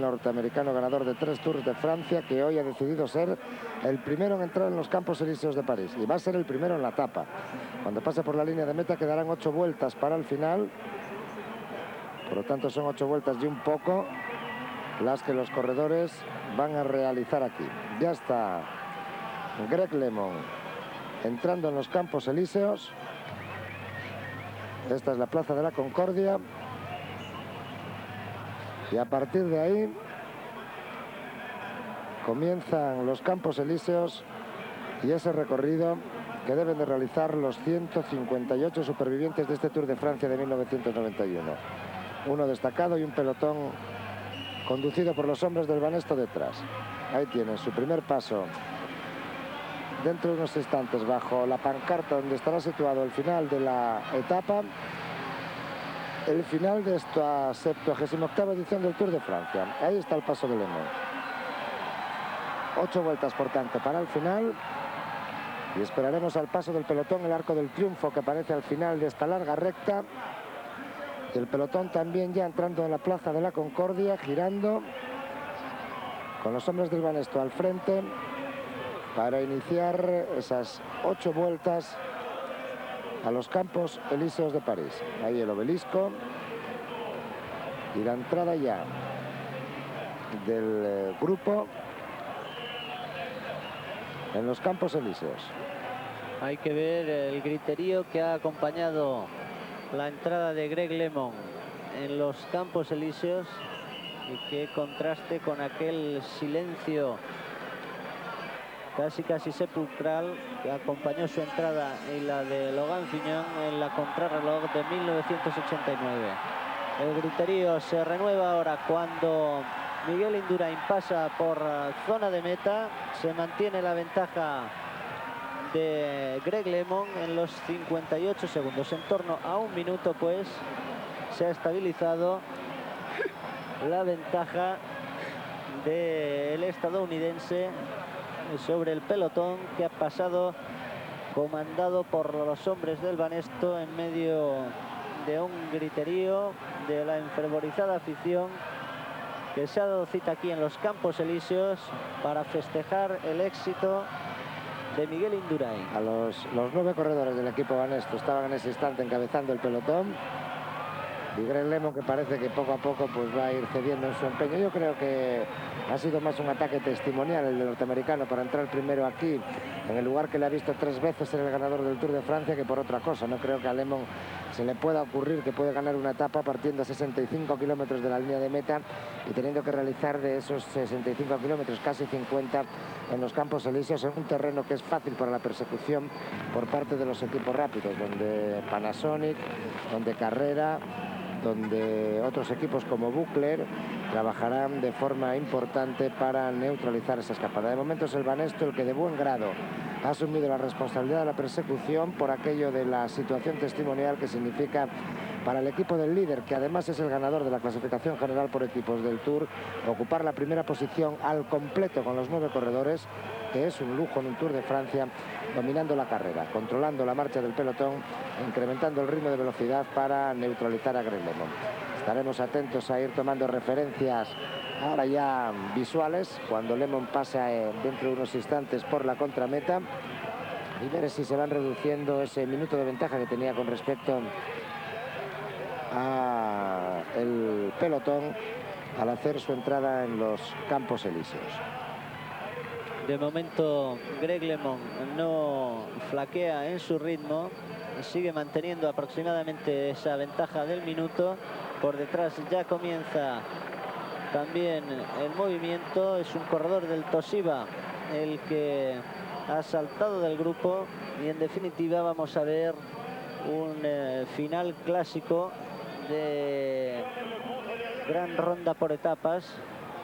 norteamericano ganador de 3 Tours de Francia, que hoy ha decidido ser el primero en entrar en los Campos Elíseos de París, y va a ser el primero en la etapa. Cuando pase por la línea de meta quedarán 8 vueltas para el final, por lo tanto son 8 vueltas y un poco las que los corredores van a realizar aquí. Ya está Greg LeMond entrando en los Campos Elíseos. Esta es la Plaza de la Concordia. Y a partir de ahí comienzan los Campos Elíseos y ese recorrido que deben de realizar los 158 supervivientes de este Tour de Francia de 1991. Uno destacado y un pelotón conducido por los hombres del Banesto detrás. Ahí tienen su primer paso dentro de unos instantes bajo la pancarta donde estará situado el final de la etapa. El final de esta 78ª edición del Tour de Francia. Ahí está el paso de LeMond. 8 vueltas, por tanto, para el final. Y esperaremos al paso del pelotón el Arco del Triunfo, que aparece al final de esta larga recta. Y el pelotón también ya entrando en la Plaza de la Concordia, girando, con los hombres del Banesto al frente, para iniciar esas 8 vueltas a los Campos Elíseos de París. Ahí el obelisco y la entrada ya del grupo en los Campos Elíseos. Hay que ver el griterío que ha acompañado la entrada de Greg LeMond en los Campos Elíseos, y qué contraste con aquel silencio casi sepulcral que acompañó su entrada y la de Logan Fignon en la contrarreloj de 1989. El griterío se renueva ahora cuando Miguel Indurain pasa por zona de meta. Se mantiene la ventaja de Greg LeMond en los 58 segundos. En torno a un minuto, pues, se ha estabilizado la ventaja del estadounidense sobre el pelotón, que ha pasado comandado por los hombres del Banesto en medio de un griterío de la enfervorizada afición que se ha dado cita aquí en los Campos Elíseos para festejar el éxito de Miguel Indurain. A los 9 corredores del equipo Banesto estaban en ese instante encabezando el pelotón. Y Greg LeMond, que parece que poco a poco pues va a ir cediendo en su empeño. Yo creo que ha sido más un ataque testimonial el del norteamericano para entrar primero aquí, en el lugar que le ha visto 3 veces ser el ganador del Tour de Francia, que por otra cosa. No creo que a LeMond se le pueda ocurrir que puede ganar una etapa partiendo a 65 kilómetros de la línea de meta y teniendo que realizar de esos 65 kilómetros casi 50 en los Campos Elíseos, en un terreno que es fácil para la persecución por parte de los equipos rápidos, donde Panasonic, donde Carrera, donde otros equipos como Buchler trabajarán de forma importante para neutralizar esa escapada. De momento es el Banesto el que de buen grado ha asumido la responsabilidad de la persecución por aquello de la situación testimonial que significa para el equipo del líder, que además es el ganador de la clasificación general por equipos del Tour, ocupar la primera posición al completo con los 9 corredores, que es un lujo en un Tour de Francia, dominando la carrera, controlando la marcha del pelotón, incrementando el ritmo de velocidad para neutralizar a Greg LeMond. Estaremos atentos a ir tomando referencias ahora ya visuales cuando LeMond pasa dentro de unos instantes por la contrameta, y ver si se van reduciendo ese minuto de ventaja que tenía con respecto a el pelotón al hacer su entrada en los Campos Elíseos. De momento Greg LeMond no flaquea en su ritmo, sigue manteniendo aproximadamente esa ventaja del minuto. Por detrás ya comienza también el movimiento, es un corredor del Toshiba el que ha saltado del grupo, y en definitiva vamos a ver un final clásico de gran ronda por etapas,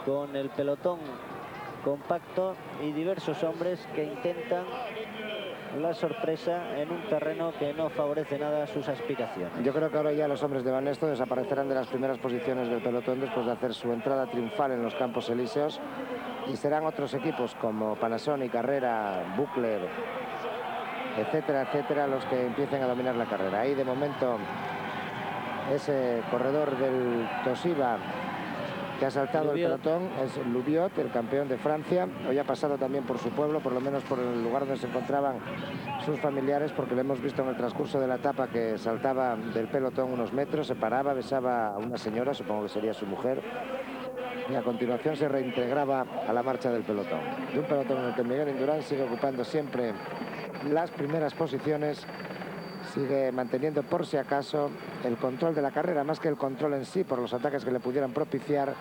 con el pelotón compacto y diversos hombres que intentan la sorpresa en un terreno que no favorece nada a sus aspiraciones. Yo creo que ahora ya los hombres de Banesto desaparecerán de las primeras posiciones del pelotón después de hacer su entrada triunfal en los Campos Elíseos, y serán otros equipos como Panasonic, Carrera, Buchler, etcétera, etcétera, los que empiecen a dominar la carrera. Ahí de momento ese corredor del Toshiba que ha saltado el pelotón es Louviot, el campeón de Francia. Hoy ha pasado también por su pueblo, por lo menos por el lugar donde se encontraban sus familiares, porque lo hemos visto en el transcurso de la etapa que saltaba del pelotón unos metros, se paraba, besaba a una señora, supongo que sería su mujer, y a continuación se reintegraba a la marcha del pelotón. De un pelotón en el que Miguel Indurain sigue ocupando siempre las primeras posiciones, sigue manteniendo por si acaso el control de la carrera, más que el control en sí por los ataques que le pudieran propiciar,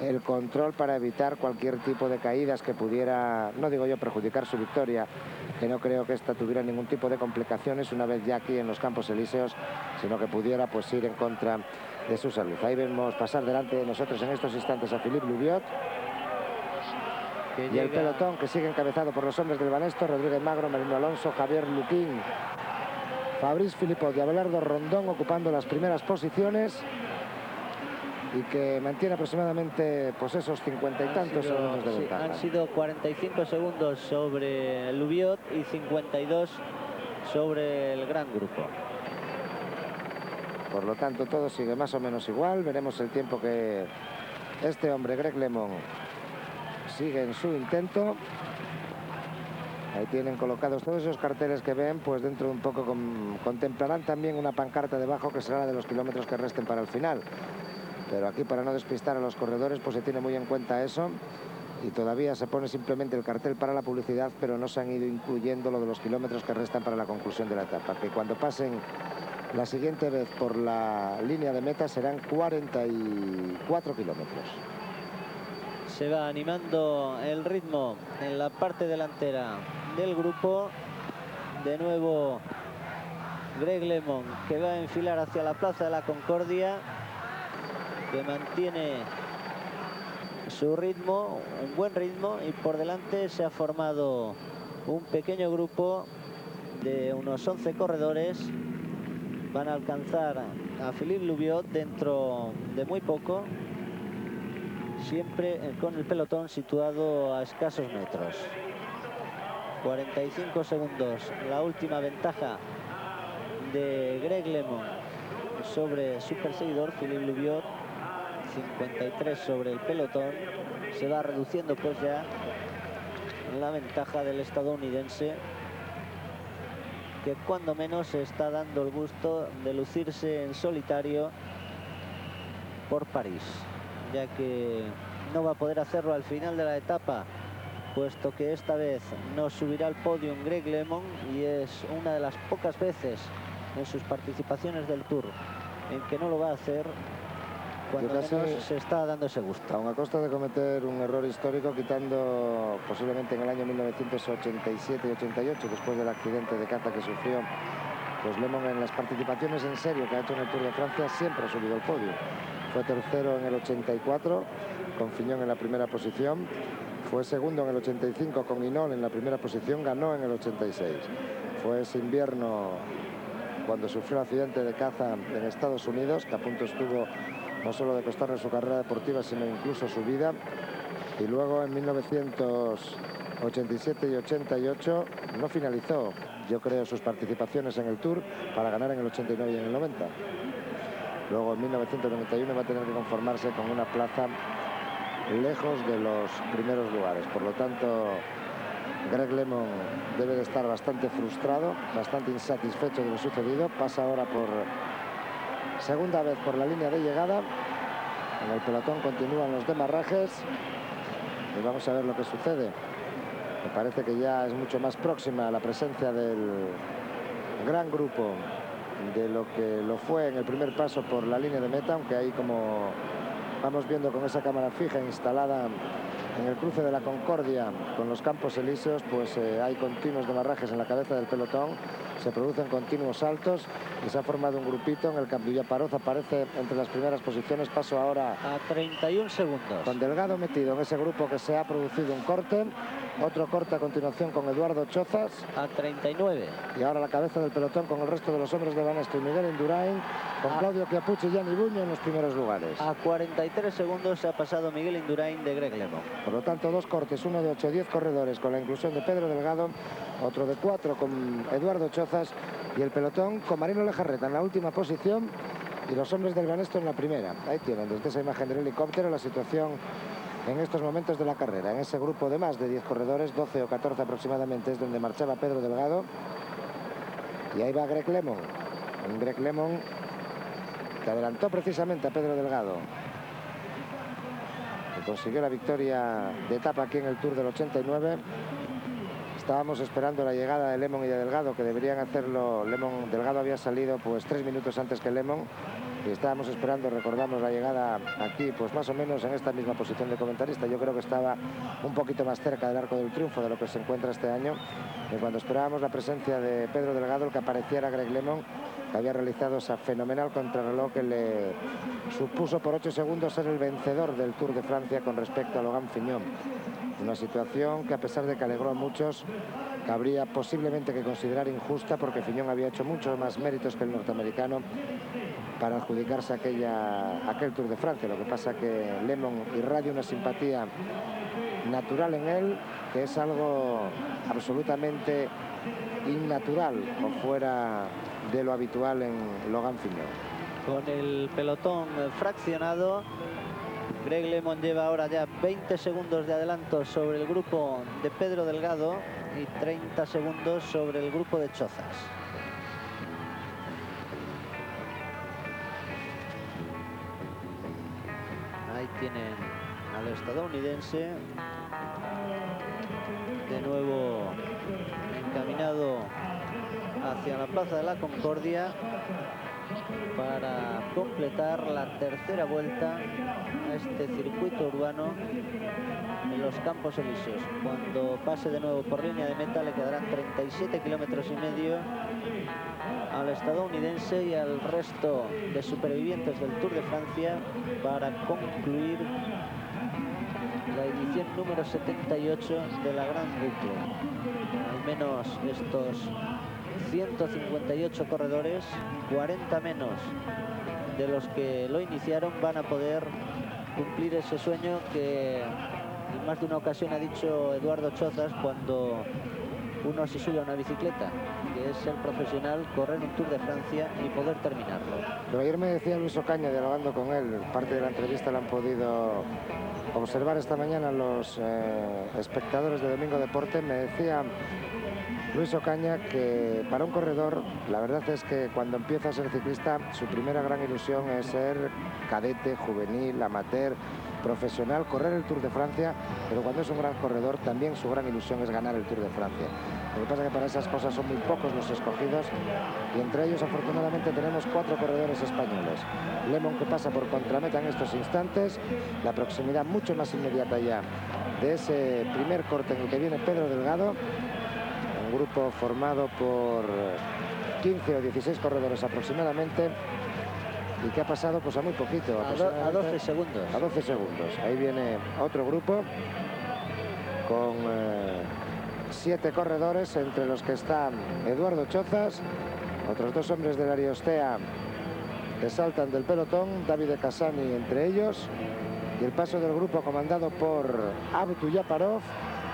el control para evitar cualquier tipo de caídas que pudiera, no digo yo perjudicar su victoria, que no creo que esta tuviera ningún tipo de complicaciones una vez ya aquí en los Campos Elíseos, sino que pudiera pues ir en contra de su salud. Ahí vemos pasar delante de nosotros en estos instantes a Philippe Louviot. Y el pelotón que sigue encabezado por los hombres del Banesto: Rodríguez Magro, Merino Alonso, Javier Luquín, Fabrice Philippot y Abelardo Rondón ocupando las primeras posiciones, y que mantiene aproximadamente pues esos 50 y tantos segundos de ventaja. Han sido 45 segundos sobre Louviot y 52 sobre el gran grupo. Por lo tanto, todo sigue más o menos igual. Veremos el tiempo que este hombre, Greg LeMond, sigue en su intento. Ahí tienen colocados todos esos carteles que ven, pues dentro de un poco contemplarán también una pancarta debajo que será la de los kilómetros que resten para el final. Pero aquí, para no despistar a los corredores, pues se tiene muy en cuenta eso, y todavía se pone simplemente el cartel para la publicidad, pero no se han ido incluyendo lo de los kilómetros que restan para la conclusión de la etapa, que cuando pasen la siguiente vez por la línea de meta serán 44 kilómetros. Se va animando el ritmo en la parte delantera del grupo. De nuevo Greg LeMond, que va a enfilar hacia la Plaza de la Concordia, que mantiene su ritmo, un buen ritmo, y por delante se ha formado un pequeño grupo de unos 11 corredores. Van a alcanzar a Philippe Louviot dentro de muy poco, siempre con el pelotón situado a escasos metros. 45 segundos, la última ventaja de Greg LeMond sobre su perseguidor Philippe Louviot. 53 sobre el pelotón. Se va reduciendo pues ya la ventaja del estadounidense, que cuando menos se está dando el gusto de lucirse en solitario por París, ya que no va a poder hacerlo al final de la etapa, puesto que esta vez no subirá al podio Greg LeMond, y es una de las pocas veces en sus participaciones del Tour en que no lo va a hacer. Cuando menos se está dando ese gusto. Aun a costa de cometer un error histórico, quitando posiblemente en el año 1987 y 88, después del accidente de caza que sufrió, pues LeMond en las participaciones en serio que ha hecho en el Tour de Francia siempre ha subido al podio. Fue tercero en el 84, con Fignon en la primera posición. Fue segundo en el 85 con Hinault en la primera posición, ganó en el 86. Fue ese invierno cuando sufrió el accidente de caza en Estados Unidos, que a punto estuvo no solo de costarle su carrera deportiva, sino incluso su vida. Y luego en 1987 y 88 no finalizó, yo creo, sus participaciones en el Tour para ganar en el 89 y en el 90. Luego en 1991 va a tener que conformarse con una plaza lejos de los primeros lugares. Por lo tanto, Greg LeMond debe de estar bastante frustrado, bastante insatisfecho de lo sucedido. Pasa ahora por segunda vez por la línea de llegada. En el pelotón continúan los demarrajes y vamos a ver lo que sucede. Me parece que ya es mucho más próxima la presencia del gran grupo de lo que lo fue en el primer paso por la línea de meta, aunque ahí, como vamos viendo con esa cámara fija instalada en el cruce de la Concordia con los Campos Elíseos, pues hay continuos demarrajes en la cabeza del pelotón, se producen continuos saltos y se ha formado un grupito en el que Abdullah aparece entre las primeras posiciones. Paso ahora a 31 segundos. Con Delgado metido en ese grupo, que se ha producido un corte. Otro corte a continuación con Eduardo Chozas. A 39. Y ahora la cabeza del pelotón con el resto de los hombres de Banesto y Miguel Indurain, con Claudio Chiappucci y Gianni Buño en los primeros lugares. A 43 segundos se ha pasado Miguel Indurain de Greg LeMond. Por lo tanto, dos cortes, uno de 8 o 10 corredores con la inclusión de Pedro Delgado, otro de 4 con Eduardo Chozas, y el pelotón con Marino Lejarreta en la última posición, y los hombres del Banesto en la primera. Ahí tienen, desde esa imagen del helicóptero, la situación en estos momentos de la carrera. En ese grupo de más de 10 corredores, 12 o 14 aproximadamente, es donde marchaba Pedro Delgado. Y ahí va Greg LeMond. Un Greg LeMond que adelantó precisamente a Pedro Delgado, que consiguió la victoria de etapa aquí en el Tour del 89. Estábamos esperando la llegada de LeMond y de Delgado, que deberían hacerlo. Delgado había salido pues 3 minutos antes que LeMond. Y estábamos esperando, recordamos, la llegada aquí, pues más o menos en esta misma posición de comentarista. Yo creo que estaba un poquito más cerca del Arco del Triunfo de lo que se encuentra este año. Y cuando esperábamos la presencia de Pedro Delgado, el que apareciera Greg LeMond, que había realizado esa fenomenal contrarreloj que le supuso por 8 segundos ser el vencedor del Tour de Francia con respecto a Logan Fignon. Una situación que, a pesar de que alegró a muchos, cabría posiblemente que considerar injusta, porque Fignon había hecho muchos más méritos que el norteamericano para adjudicarse aquel Tour de Francia. Lo que pasa que LeMond irradia una simpatía natural en él, que es algo absolutamente innatural o fuera de lo habitual en Logan Fignon. Con el pelotón fraccionado, Greg LeMond lleva ahora ya 20 segundos de adelanto sobre el grupo de Pedro Delgado y 30 segundos sobre el grupo de Chozas. Ahí tienen al estadounidense, de nuevo encaminado hacia la Plaza de la Concordia para completar la tercera vuelta a este circuito urbano en los Campos Elíseos. Cuando pase de nuevo por línea de meta le quedarán 37,5 kilómetros al estadounidense y al resto de supervivientes del Tour de Francia para concluir la edición número 78 de la Gran Boucle. Al menos estos 158 corredores, 40 menos de los que lo iniciaron, van a poder cumplir ese sueño que en más de una ocasión ha dicho Eduardo Chozas cuando uno se sube a una bicicleta, que es ser profesional, correr un Tour de Francia y poder terminarlo. Pero ayer me decía Luis Ocaña, dialogando con él, parte de la entrevista la han podido observar esta mañana los espectadores de Domingo Deporte, me decía Luis Ocaña que para un corredor la verdad es que cuando empieza a ser ciclista su primera gran ilusión es ser cadete, juvenil, amateur, profesional, correr el Tour de Francia, pero cuando es un gran corredor también su gran ilusión es ganar el Tour de Francia. Lo que pasa es que para esas cosas son muy pocos los escogidos y entre ellos afortunadamente tenemos 4 corredores españoles. LeMond, que pasa por contrameta en estos instantes, la proximidad mucho más inmediata ya de ese primer corte en el que viene Pedro Delgado, un grupo formado por 15 o 16 corredores aproximadamente, y que ha pasado pues a muy poquito, a 12 segundos. A 12 segundos. Ahí viene otro grupo con 7 corredores, entre los que están Eduardo Chozas, otros 2 hombres del Ariostea que saltan del pelotón, David Casani entre ellos, y el paso del grupo comandado por Abdu Yaparov,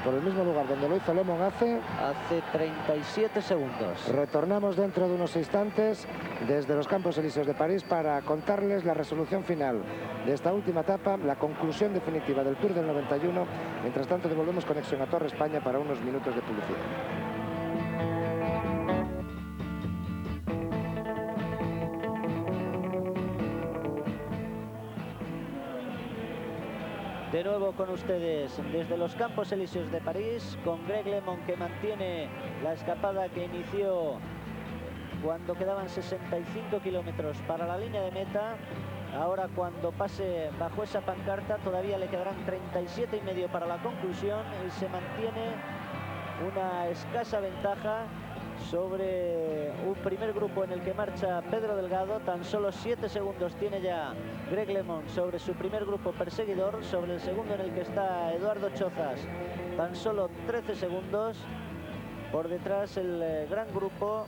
por el mismo lugar donde lo hizo LeMond hace 37 segundos. Retornamos dentro de unos instantes desde los Campos Elíseos de París para contarles la resolución final de esta última etapa, la conclusión definitiva del Tour del 91. Mientras tanto, devolvemos conexión a Torre España para unos minutos de publicidad. De nuevo con ustedes desde los Campos Elíseos de París, con Greg LeMond, que mantiene la escapada que inició cuando quedaban 65 kilómetros para la línea de meta. Ahora, cuando pase bajo esa pancarta, todavía le quedarán 37,5 para la conclusión y se mantiene una escasa ventaja sobre un primer grupo en el que marcha Pedro Delgado. Tan solo 7 segundos tiene ya Greg LeMond sobre su primer grupo perseguidor. Sobre el segundo, en el que está Eduardo Chozas, tan solo 13 segundos. Por detrás el gran grupo,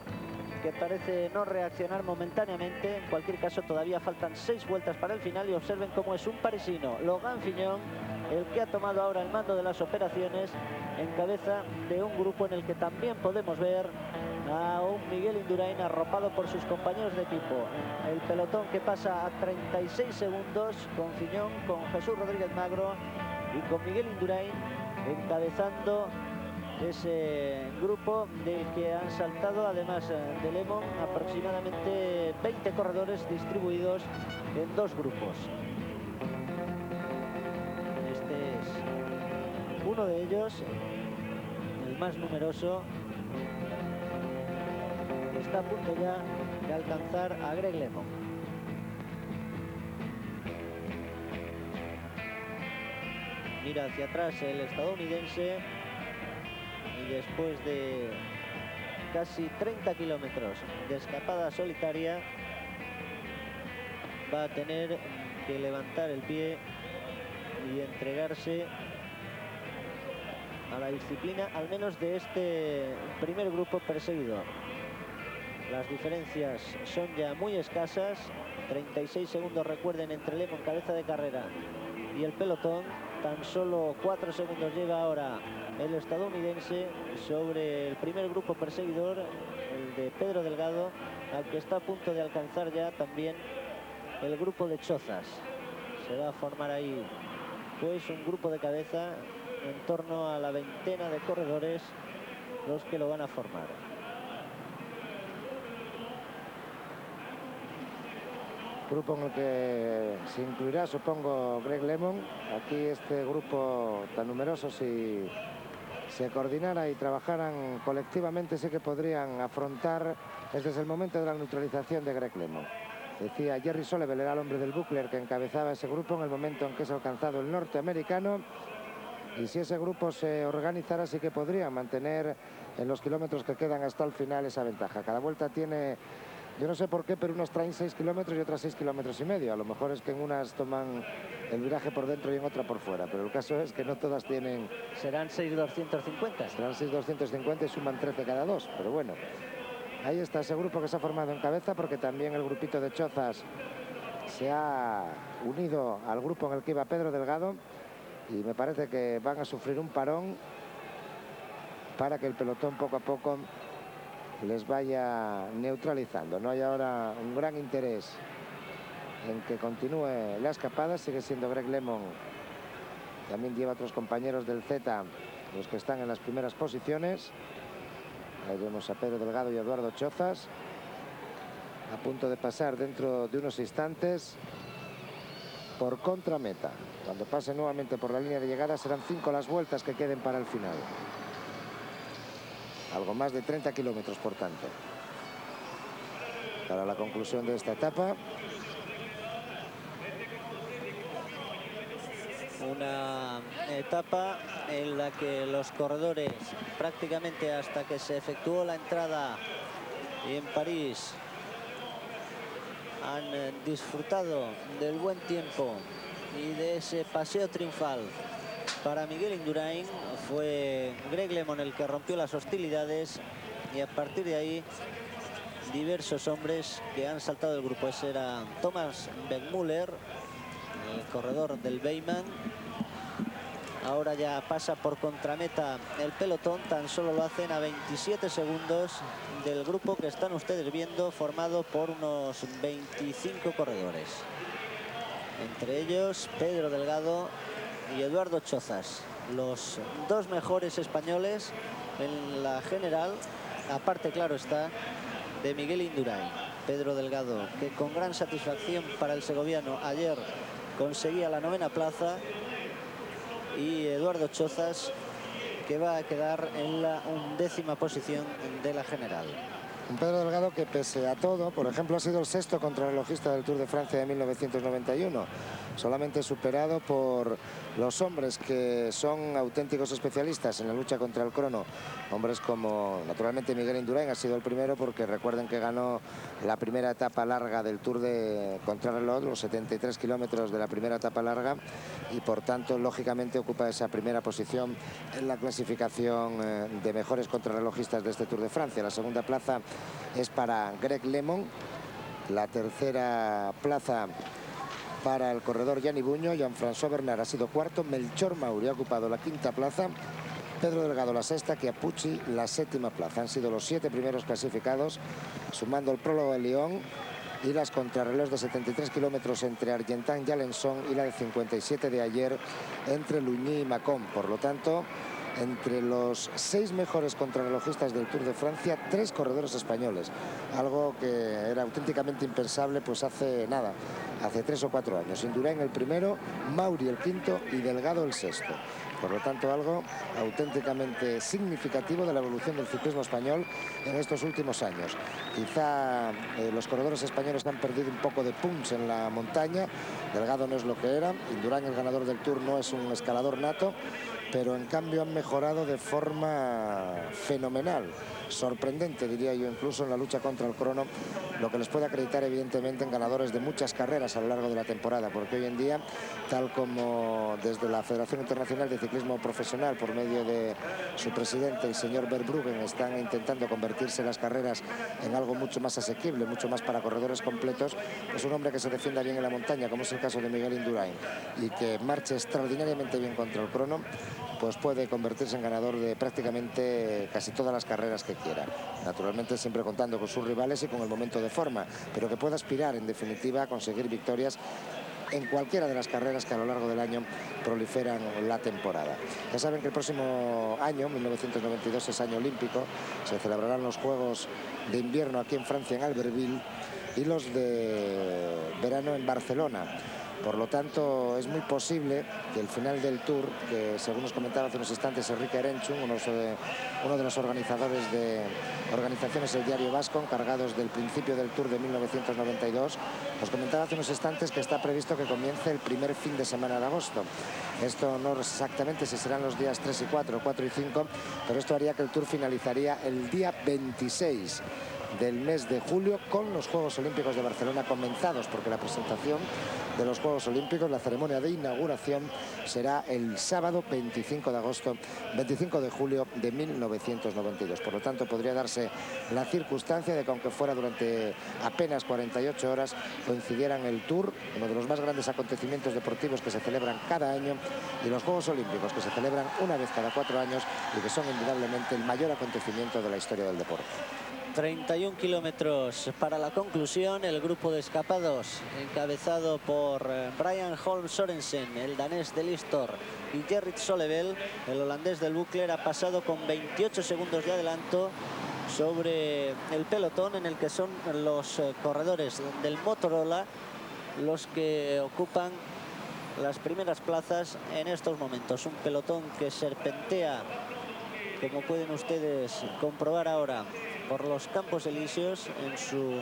que parece no reaccionar momentáneamente. En cualquier caso, todavía faltan 6 vueltas para el final, y observen cómo es un parisino, Logan Fignon, el que ha tomado ahora el mando de las operaciones en cabeza de un grupo en el que también podemos ver a un Miguel Indurain arropado por sus compañeros de equipo. El pelotón que pasa a 36 segundos con Fiñón, con Jesús Rodríguez Magro y con Miguel Indurain encabezando ese grupo del que han saltado, además de Lemon, aproximadamente 20 corredores distribuidos en 2 grupos. Este es uno de ellos, el más numeroso, que está a punto ya de alcanzar a Greg Lemon. Mira hacia atrás el estadounidense y después de casi 30 kilómetros de escapada solitaria va a tener que levantar el pie y entregarse a la disciplina, al menos de este primer grupo perseguidor. Las diferencias son ya muy escasas, 36 segundos, recuerden, entre Lemon, cabeza de carrera, y el pelotón. Tan solo 4 segundos lleva ahora el estadounidense sobre el primer grupo perseguidor, el de Pedro Delgado, al que está a punto de alcanzar ya también el grupo de Chozas. Se va a formar ahí pues un grupo de cabeza, en torno a la veintena de corredores los que lo van a formar. Grupo en el que se incluirá, supongo, Greg Lemon. Aquí este grupo tan numeroso, si se coordinara y trabajaran colectivamente, sí que podrían afrontar desde el momento de la neutralización de Greg Lemon. Decía Jerry Solevel, era el hombre del Buckler que encabezaba ese grupo en el momento en que es alcanzado el norteamericano. Y si ese grupo se organizara, sí que podría mantener en los kilómetros que quedan hasta el final esa ventaja. Cada vuelta tiene, yo no sé por qué, pero unos traen 6 kilómetros y otras 6,5 kilómetros. A lo mejor es que en unas toman el viraje por dentro y en otra por fuera. Pero el caso es que no todas tienen... Serán 6,250. Serán 6,250 y suman 13 cada 2. Pero bueno, ahí está ese grupo que se ha formado en cabeza, porque también el grupito de Chozas se ha unido al grupo en el que iba Pedro Delgado. Y me parece que van a sufrir un parón para que el pelotón poco a poco les vaya neutralizando. No hay ahora un gran interés en que continúe la escapada. Sigue siendo Greg Lemon. También lleva a otros compañeros del Z, los que están en las primeras posiciones. Ahí vemos a Pedro Delgado y a Eduardo Chozas, a punto de pasar dentro de unos instantes por contrameta. Cuando pase nuevamente por la línea de llegada serán 5 las vueltas que queden para el final. Algo más de 30 kilómetros, por tanto, para la conclusión de esta etapa. Una etapa en la que los corredores, prácticamente hasta que se efectuó la entrada en París, han disfrutado del buen tiempo y de ese paseo triunfal. Para Miguel Indurain fue Greg Lemon el que rompió las hostilidades, y a partir de ahí diversos hombres que han saltado del grupo. Ese era Thomas Beckmüller, el corredor del Beyman. Ahora ya pasa por contrameta el pelotón, tan solo lo hacen a 27 segundos del grupo que están ustedes viendo, formado por unos 25 corredores. Entre ellos Pedro Delgado y Eduardo Chozas, los dos mejores españoles en la general, aparte, claro está, de Miguel Indurain. Pedro Delgado, que con gran satisfacción para el segoviano ayer conseguía la 9ª plaza, y Eduardo Chozas, que va a quedar en la 11ª posición de la general. Un Pedro Delgado que, pese a todo, por ejemplo, ha sido el 6º contrarrelojista del Tour de Francia de 1991, solamente superado por los hombres que son auténticos especialistas en la lucha contra el crono. Hombres como, naturalmente, Miguel Indurain ha sido el primero, porque recuerden que ganó la primera etapa larga del Tour de contrarreloj, los 73 kilómetros de la primera etapa larga, y por tanto, lógicamente, ocupa esa primera posición en la clasificación de mejores contrarrelojistas de este Tour de Francia. La segunda plaza es para Greg Lemon, la tercera plaza para el corredor Gianni Buño. Jean-François Bernard ha sido 4º, Melchor Mauri ha ocupado la 5ª plaza Pedro Delgado la sexta, Chiappucci la séptima plaza. Han sido los 7 primeros clasificados, sumando el prólogo de Lyon y las contrarreloj de 73 kilómetros entre Argentan y Alençon y la de 57 de ayer entre Lugny y Mâcon. Por lo tanto, entre los 6 mejores contrarrelojistas del Tour de Francia, 3 corredores españoles, algo que era auténticamente impensable pues hace 3 o 4 años. Indurain el primero, Mauri el quinto y Delgado el sexto. Por lo tanto, algo auténticamente significativo de la evolución del ciclismo español en estos últimos años. Quizá los corredores españoles han perdido un poco de punch en la montaña. Delgado no es lo que era. Indurain, el ganador del Tour, no es un escalador nato, pero en cambio han mejorado de forma fenomenal, sorprendente diría yo, incluso en la lucha contra el crono, lo que les puede acreditar evidentemente en ganadores de muchas carreras a lo largo de la temporada, porque hoy en día, tal como desde la Federación Internacional de Ciclismo Profesional, por medio de su presidente, el señor Verbruggen, están intentando convertirse las carreras en algo mucho más asequible, mucho más para corredores completos, pues un hombre que se defienda bien en la montaña, como es el caso de Miguel Indurain, y que marche extraordinariamente bien contra el crono, pues puede convertirse en ganador de prácticamente casi todas las carreras que quiera. Naturalmente siempre contando con sus rivales y con el momento de forma, pero que pueda aspirar en definitiva a conseguir victorias en cualquiera de las carreras que a lo largo del año proliferan la temporada. Ya saben que el próximo año, 1992, es año olímpico. Se celebrarán los Juegos de Invierno aquí en Francia, en Albertville, y los de verano en Barcelona. Por lo tanto, es muy posible que el final del Tour, que según nos comentaba hace unos instantes Enrique Erenchun, uno de los organizadores de organizaciones del Diario Vasco, encargados del principio del Tour de 1992, nos comentaba hace unos instantes que está previsto que comience el primer fin de semana de agosto. Esto no exactamente si serán los días 3 y 4, 4 y 5, pero esto haría que el Tour finalizaría el día 26 del mes de julio con los Juegos Olímpicos de Barcelona comenzados, porque la presentación de los Juegos Olímpicos, la ceremonia de inauguración, será el sábado 25 de julio de 1992. Por lo tanto, podría darse la circunstancia de que, aunque fuera durante apenas 48 horas, coincidieran el Tour, uno de los más grandes acontecimientos deportivos que se celebran cada año, y los Juegos Olímpicos, que se celebran una vez cada 4 años y que son indudablemente el mayor acontecimiento de la historia del deporte. 31 kilómetros para la conclusión. El grupo de escapados, encabezado por Brian Holm Sorensen, el danés de Listor, y Gerrit Solevel, el holandés del Buckler, ha pasado con 28 segundos de adelanto sobre el pelotón, en el que son los corredores del Motorola los que ocupan las primeras plazas en estos momentos. Un pelotón que serpentea, como pueden ustedes comprobar ahora, por los Campos Elíseos en su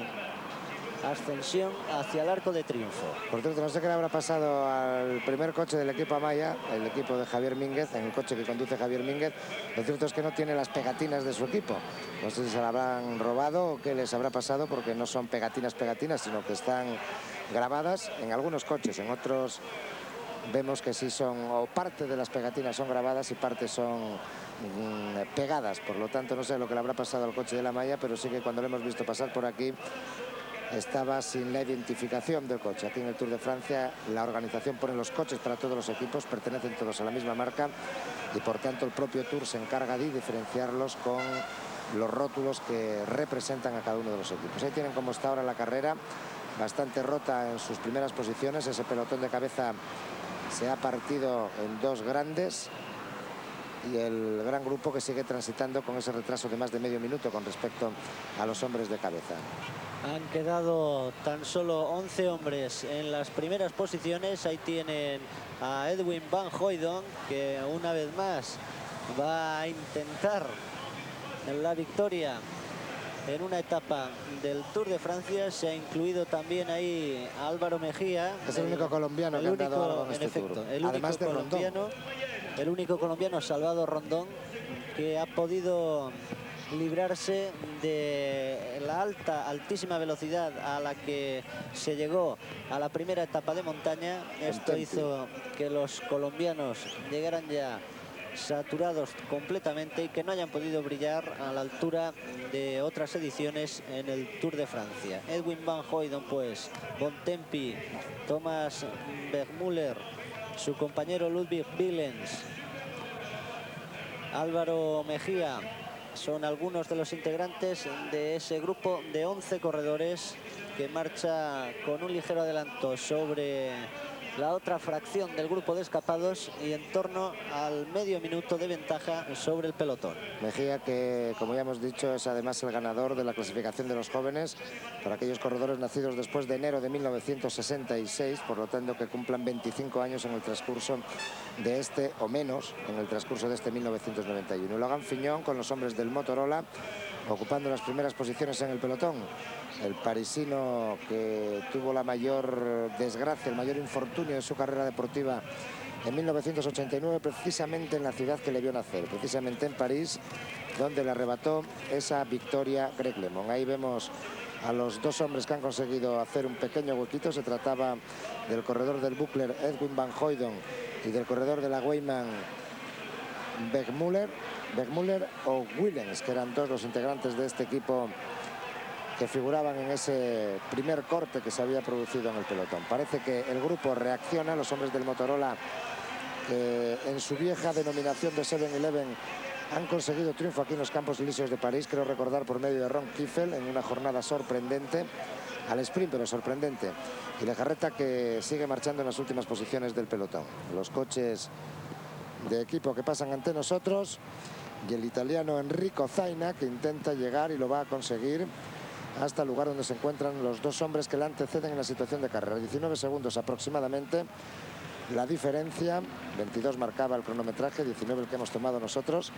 ascensión hacia el Arco de Triunfo. Por cierto, no sé qué le habrá pasado al primer coche del equipo Amaya, el equipo de Javier Mínguez, en el coche que conduce Javier Mínguez. Lo cierto es que no tiene las pegatinas de su equipo. No sé si se la habrán robado o qué les habrá pasado, porque no son pegatinas, sino que están grabadas en algunos coches. En otros vemos que sí son, o parte de las pegatinas son grabadas y parte son pegadas. Por lo tanto, no sé lo que le habrá pasado al coche de la Amaya, pero sí que cuando lo hemos visto pasar por aquí estaba sin la identificación del coche. Aquí en el Tour de Francia la organización pone los coches para todos los equipos, pertenecen todos a la misma marca y por tanto el propio Tour se encarga de diferenciarlos con los rótulos que representan a cada uno de los equipos. Ahí tienen cómo está ahora la carrera, bastante rota en sus primeras posiciones. Ese pelotón de cabeza se ha partido en dos grandes y el gran grupo que sigue transitando con ese retraso de más de medio minuto con respecto a los hombres de cabeza. Han quedado tan solo 11 hombres en las primeras posiciones. Ahí tienen a Edwin Van Hooydonk, que una vez más va a intentar la victoria en una etapa del Tour de Francia. Se ha incluido también ahí Álvaro Mejía. Es el único colombiano que ha dado algo en este Tour. Además de Rondón. El único colombiano, Salvador Rondón, que ha podido librarse de la altísima velocidad a la que se llegó a la primera etapa de montaña. Esto hizo que los colombianos llegaran ya saturados completamente y que no hayan podido brillar a la altura de otras ediciones en el Tour de Francia. Edwin Van Hooydonk, pues, Bontempi, Thomas Bergmüller, su compañero Ludwig Willems, Álvaro Mejía. Son algunos de los integrantes de ese grupo de 11 corredores que marcha con un ligero adelanto sobre la otra fracción del grupo de escapados y en torno al medio minuto de ventaja sobre el pelotón. Mejía, que como ya hemos dicho es además el ganador de la clasificación de los jóvenes para aquellos corredores nacidos después de enero de 1966, por lo tanto que cumplan 25 años en el transcurso de este, o menos, en el transcurso de este 1991. Logan Fignon con los hombres del Motorola ocupando las primeras posiciones en el pelotón. El parisino que tuvo la mayor desgracia, el mayor infortunio de su carrera deportiva en 1989, precisamente en la ciudad que le vio nacer, precisamente en París, donde le arrebató esa victoria Greg LeMond. Ahí vemos a los dos hombres que han conseguido hacer un pequeño huequito. Se trataba del corredor del Buckler, Edwin Van Hooydonk, y del corredor de la Weyman, Beckmuller o Willens, que eran dos los integrantes de este equipo que figuraban en ese primer corte que se había producido en el pelotón. Parece que el grupo reacciona. Los hombres del Motorola, que en su vieja denominación de 7-Eleven han conseguido triunfo aquí en los Campos Elíseos de París, creo recordar por medio de Ron Kiffel, en una jornada sorprendente, al sprint pero sorprendente. Y Lejarreta, que sigue marchando en las últimas posiciones del pelotón. Los coches de equipo que pasan ante nosotros y el italiano Enrico Zaina, que intenta llegar y lo va a conseguir hasta el lugar donde se encuentran los dos hombres que le anteceden en la situación de carrera. 19 segundos aproximadamente la diferencia, 22 marcaba el cronometraje, 19 el que hemos tomado nosotros,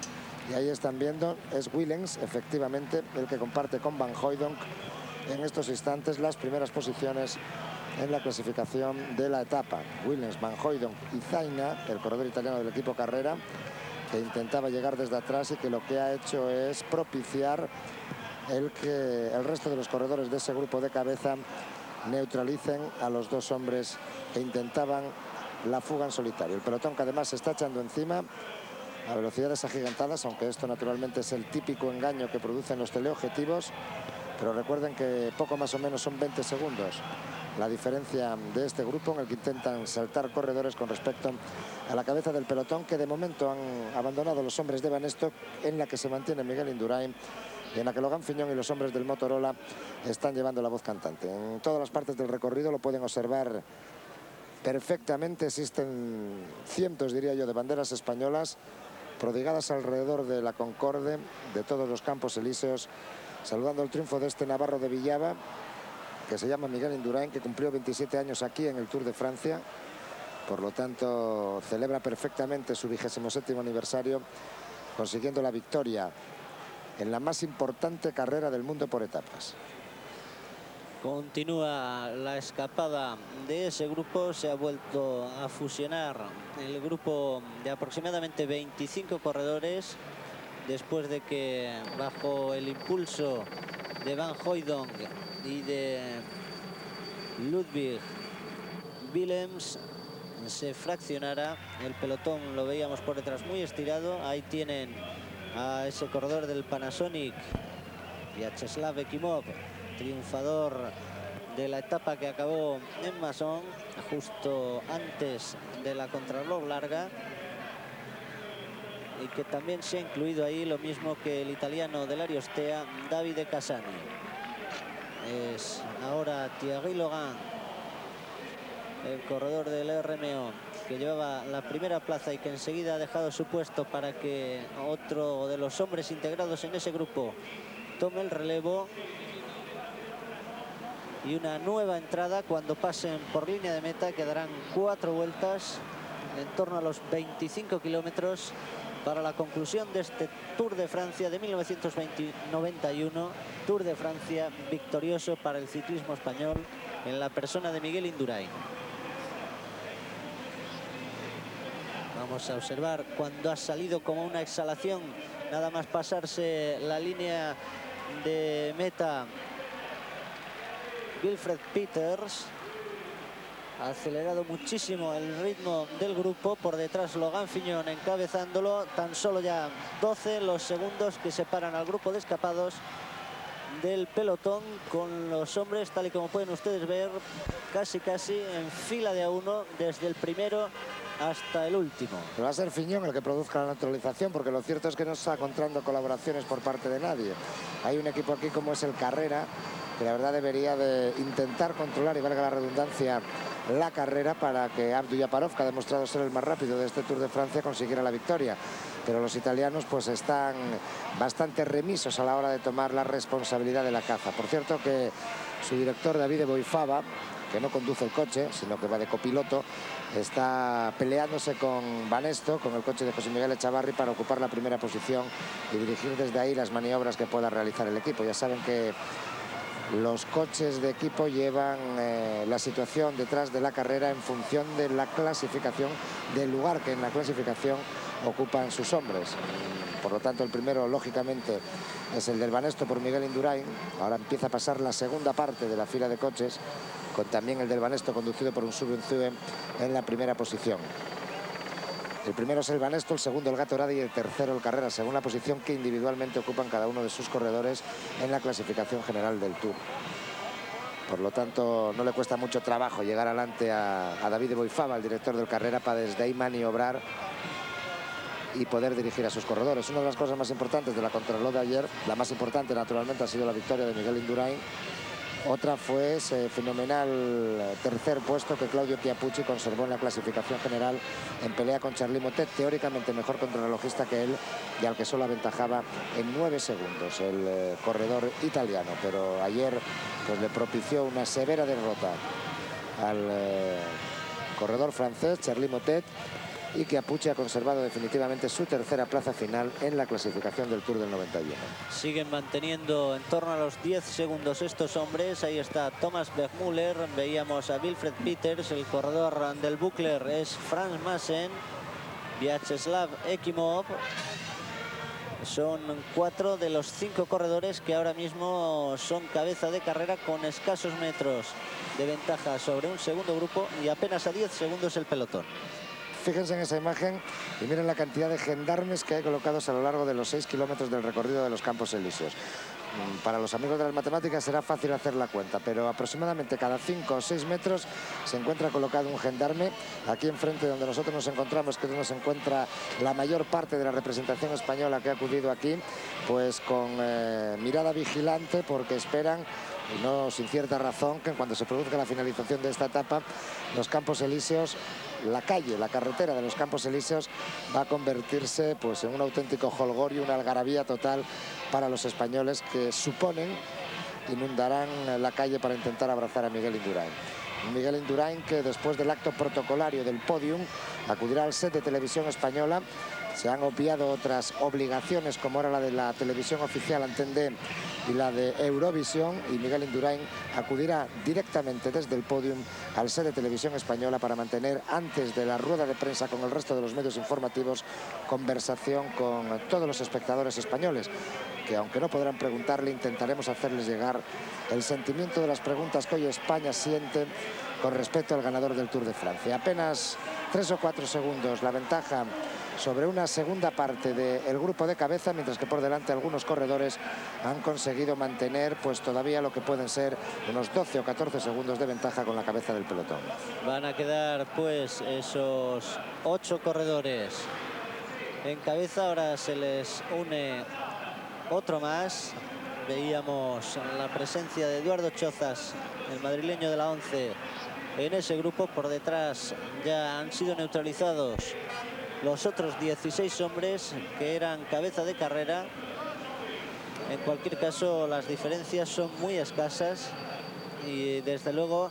y ahí están viendo, es Willens efectivamente el que comparte con Van Hooydonk en estos instantes las primeras posiciones en la clasificación de la etapa. Willens, Van Hooydonk y Zaina, el corredor italiano del equipo Carrera, que intentaba llegar desde atrás y que lo que ha hecho es propiciar que el resto de los corredores de ese grupo de cabeza neutralicen a los dos hombres que intentaban la fuga en solitario. El pelotón, que además se está echando encima a velocidades agigantadas, aunque esto naturalmente es el típico engaño que producen los teleobjetivos, pero recuerden que poco más o menos son 20 segundos la diferencia de este grupo en el que intentan saltar corredores con respecto a la cabeza del pelotón, que de momento han abandonado los hombres de Banesto, en la que se mantiene Miguel Indurain y en la que Logan Fignon y los hombres del Motorola están llevando la voz cantante. En todas las partes del recorrido lo pueden observar perfectamente. Existen cientos, diría yo, de banderas españolas prodigadas alrededor de la Concorde, de todos los Campos Elíseos, saludando el triunfo de este navarro de Villava, que se llama Miguel Indurain, que cumplió 27 años aquí en el Tour de Francia. Por lo tanto, celebra perfectamente su 27º aniversario, consiguiendo la victoria en la más importante carrera del mundo por etapas. Continúa la escapada de ese grupo. Se ha vuelto a fusionar el grupo de aproximadamente 25 corredores, después de que, bajo el impulso de Van Hooydonk y de Ludwig Willems, se fraccionara el pelotón. Lo veíamos por detrás muy estirado. Ahí tienen a ese corredor del Panasonic, Vyacheslav Ekimov, triunfador de la etapa que acabó en Masson, justo antes de la contrarreloj larga, y que también se ha incluido ahí, lo mismo que el italiano del Ariostea, Davide Casani. Es ahora Thierry Logan, el corredor del RMO, que llevaba la primera plaza y que enseguida ha dejado su puesto para que otro de los hombres integrados en ese grupo tome el relevo. Y una nueva entrada cuando pasen por línea de meta. Quedarán 4 vueltas, en torno a los 25 kilómetros, para la conclusión de este Tour de Francia de 1991. Tour de Francia victorioso para el ciclismo español en la persona de Miguel Indurain. Vamos a observar cuando ha salido como una exhalación, nada más pasarse la línea de meta, Wilfred Peters. Ha acelerado muchísimo el ritmo del grupo. Por detrás Logan Fignon encabezándolo. Tan solo ya 12 los segundos que separan al grupo de escapados del pelotón, con los hombres, tal y como pueden ustedes ver, casi en fila de a uno, desde el primero hasta el último. Pero va a ser Fiñón el que produzca la neutralización, porque lo cierto es que no está encontrando colaboraciones por parte de nadie. Hay un equipo aquí como es el Carrera, que la verdad debería de intentar controlar, y valga la redundancia, la carrera para que Abdujaparov, que ha demostrado ser el más rápido de este Tour de Francia, consiguiera la victoria. Pero los italianos pues están bastante remisos a la hora de tomar la responsabilidad de la caza. Por cierto que su director Davide Boifava, que no conduce el coche, sino que va de copiloto, está peleándose con Banesto, con el coche de José Miguel Echavarri, para ocupar la primera posición y dirigir desde ahí las maniobras que pueda realizar el equipo. Ya saben que los coches de equipo llevan la situación detrás de la carrera en función de la clasificación, del lugar que en la clasificación ocupan sus hombres. Por lo tanto, el primero, lógicamente, es el del Banesto por Miguel Indurain. Ahora empieza a pasar la segunda parte de la fila de coches, con también el del Banesto conducido por un Subenzue en la primera posición. El primero es el Banesto, el segundo el Gatorade y el tercero el Carrera, según la posición que individualmente ocupan cada uno de sus corredores en la clasificación general del Tour. Por lo tanto, no le cuesta mucho trabajo llegar adelante a Davide Boifava, el director del Carrera, para desde ahí maniobrar y poder dirigir a sus corredores. Una de las cosas más importantes de la contrarreloj de ayer, la más importante naturalmente, ha sido la victoria de Miguel Indurain. Otra fue ese fenomenal tercer puesto que Claudio Chiappucci conservó en la clasificación general en pelea con Charly Motet, teóricamente mejor contrarrelojista que él y al que solo aventajaba en 9 segundos el corredor italiano. Pero ayer pues le propició una severa derrota al corredor francés Charly Motet, y Chiappucci ha conservado definitivamente su tercera plaza final en la clasificación del Tour del 91. Siguen manteniendo en torno a los 10 segundos estos hombres. Ahí está Thomas Bergmüller, veíamos a Wilfred Peters, el corredor del Buchler es Franz Maassen, Vyacheslav Ekimov. Son 4 de los 5 corredores que ahora mismo son cabeza de carrera, con escasos metros de ventaja sobre un segundo grupo y apenas a 10 segundos el pelotón. Fíjense en esa imagen y miren la cantidad de gendarmes que hay colocados a lo largo de los 6 kilómetros del recorrido de los Campos Elíseos. Para los amigos de las matemáticas será fácil hacer la cuenta, pero aproximadamente cada 5 o 6 metros se encuentra colocado un gendarme. Aquí enfrente donde nosotros nos encontramos, que es donde se encuentra la mayor parte de la representación española que ha acudido aquí, pues con mirada vigilante, porque esperan, y no sin cierta razón, que cuando se produzca la finalización de esta etapa, los Campos Elíseos, la calle, la carretera de los Campos Elíseos, va a convertirse pues en un auténtico jolgorio, una algarabía total para los españoles, que suponen inundarán la calle para intentar abrazar a Miguel Indurain. Miguel Indurain, que después del acto protocolario del podium acudirá al set de televisión española. Se han obviado otras obligaciones, como era la de la televisión oficial Antena 3 y la de Eurovisión, y Miguel Indurain acudirá directamente desde el podium al set de televisión española para mantener, antes de la rueda de prensa con el resto de los medios informativos, conversación con todos los espectadores españoles, que aunque no podrán preguntarle, intentaremos hacerles llegar el sentimiento de las preguntas que hoy España siente con respecto al ganador del Tour de Francia. Apenas 3 o 4 segundos la ventaja sobre una segunda parte del grupo de cabeza, mientras que por delante algunos corredores han conseguido mantener pues todavía lo que pueden ser unos 12 o 14 segundos de ventaja con la cabeza del pelotón. Van a quedar pues esos 8 corredores en cabeza. Ahora se les une otro más. Veíamos la presencia de Eduardo Chozas, el madrileño de la 11, en ese grupo. Por detrás ya han sido neutralizados los otros 16 hombres que eran cabeza de carrera. En cualquier caso, las diferencias son muy escasas y desde luego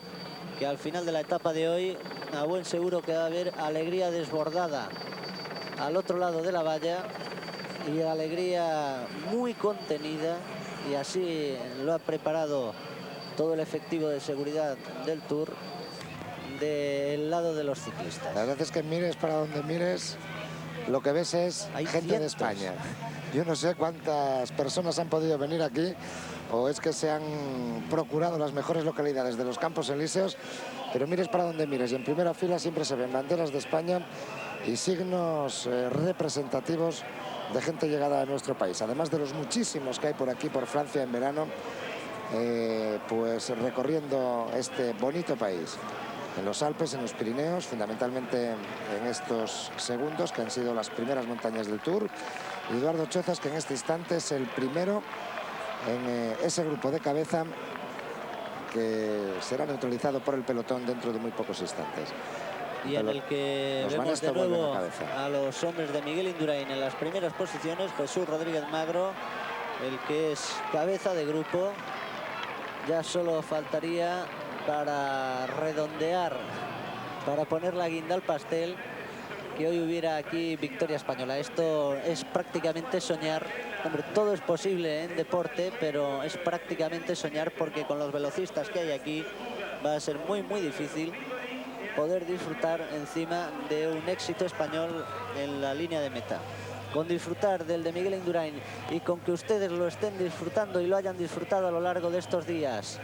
que al final de la etapa de hoy, a buen seguro que va a haber alegría desbordada al otro lado de la valla, y alegría muy contenida, y así lo ha preparado todo el efectivo de seguridad del Tour del lado de los ciclistas. La verdad es que mires para donde mires, lo que ves es Hay gente cientos de España. Yo no sé cuántas personas han podido venir aquí, o es que se han procurado las mejores localidades de los Campos Elíseos, pero mires para donde mires y en primera fila siempre se ven banderas de España y signos representativos de gente llegada a nuestro país, además de los muchísimos que hay por aquí, por Francia, en verano, pues recorriendo este bonito país. en los Alpes, en los Pirineos, fundamentalmente en estos segundos, que han sido las primeras montañas del Tour. Y Eduardo Chozas, que en este instante es el primero en ese grupo de cabeza, que será neutralizado por el pelotón dentro de muy pocos instantes. Y en el que vemos de nuevo a los hombres de Miguel Indurain en las primeras posiciones. Jesús Rodríguez Magro, el que es cabeza de grupo. Ya solo faltaría para redondear, para poner la guinda al pastel, que hoy hubiera aquí victoria española. Esto es prácticamente soñar. Hombre, todo es posible en deporte, pero es prácticamente soñar, porque con los velocistas que hay aquí va a ser muy, muy difícil poder disfrutar encima de un éxito español en la línea de meta. Con disfrutar del de Miguel Indurain y con que ustedes lo estén disfrutando y lo hayan disfrutado a lo largo de estos días,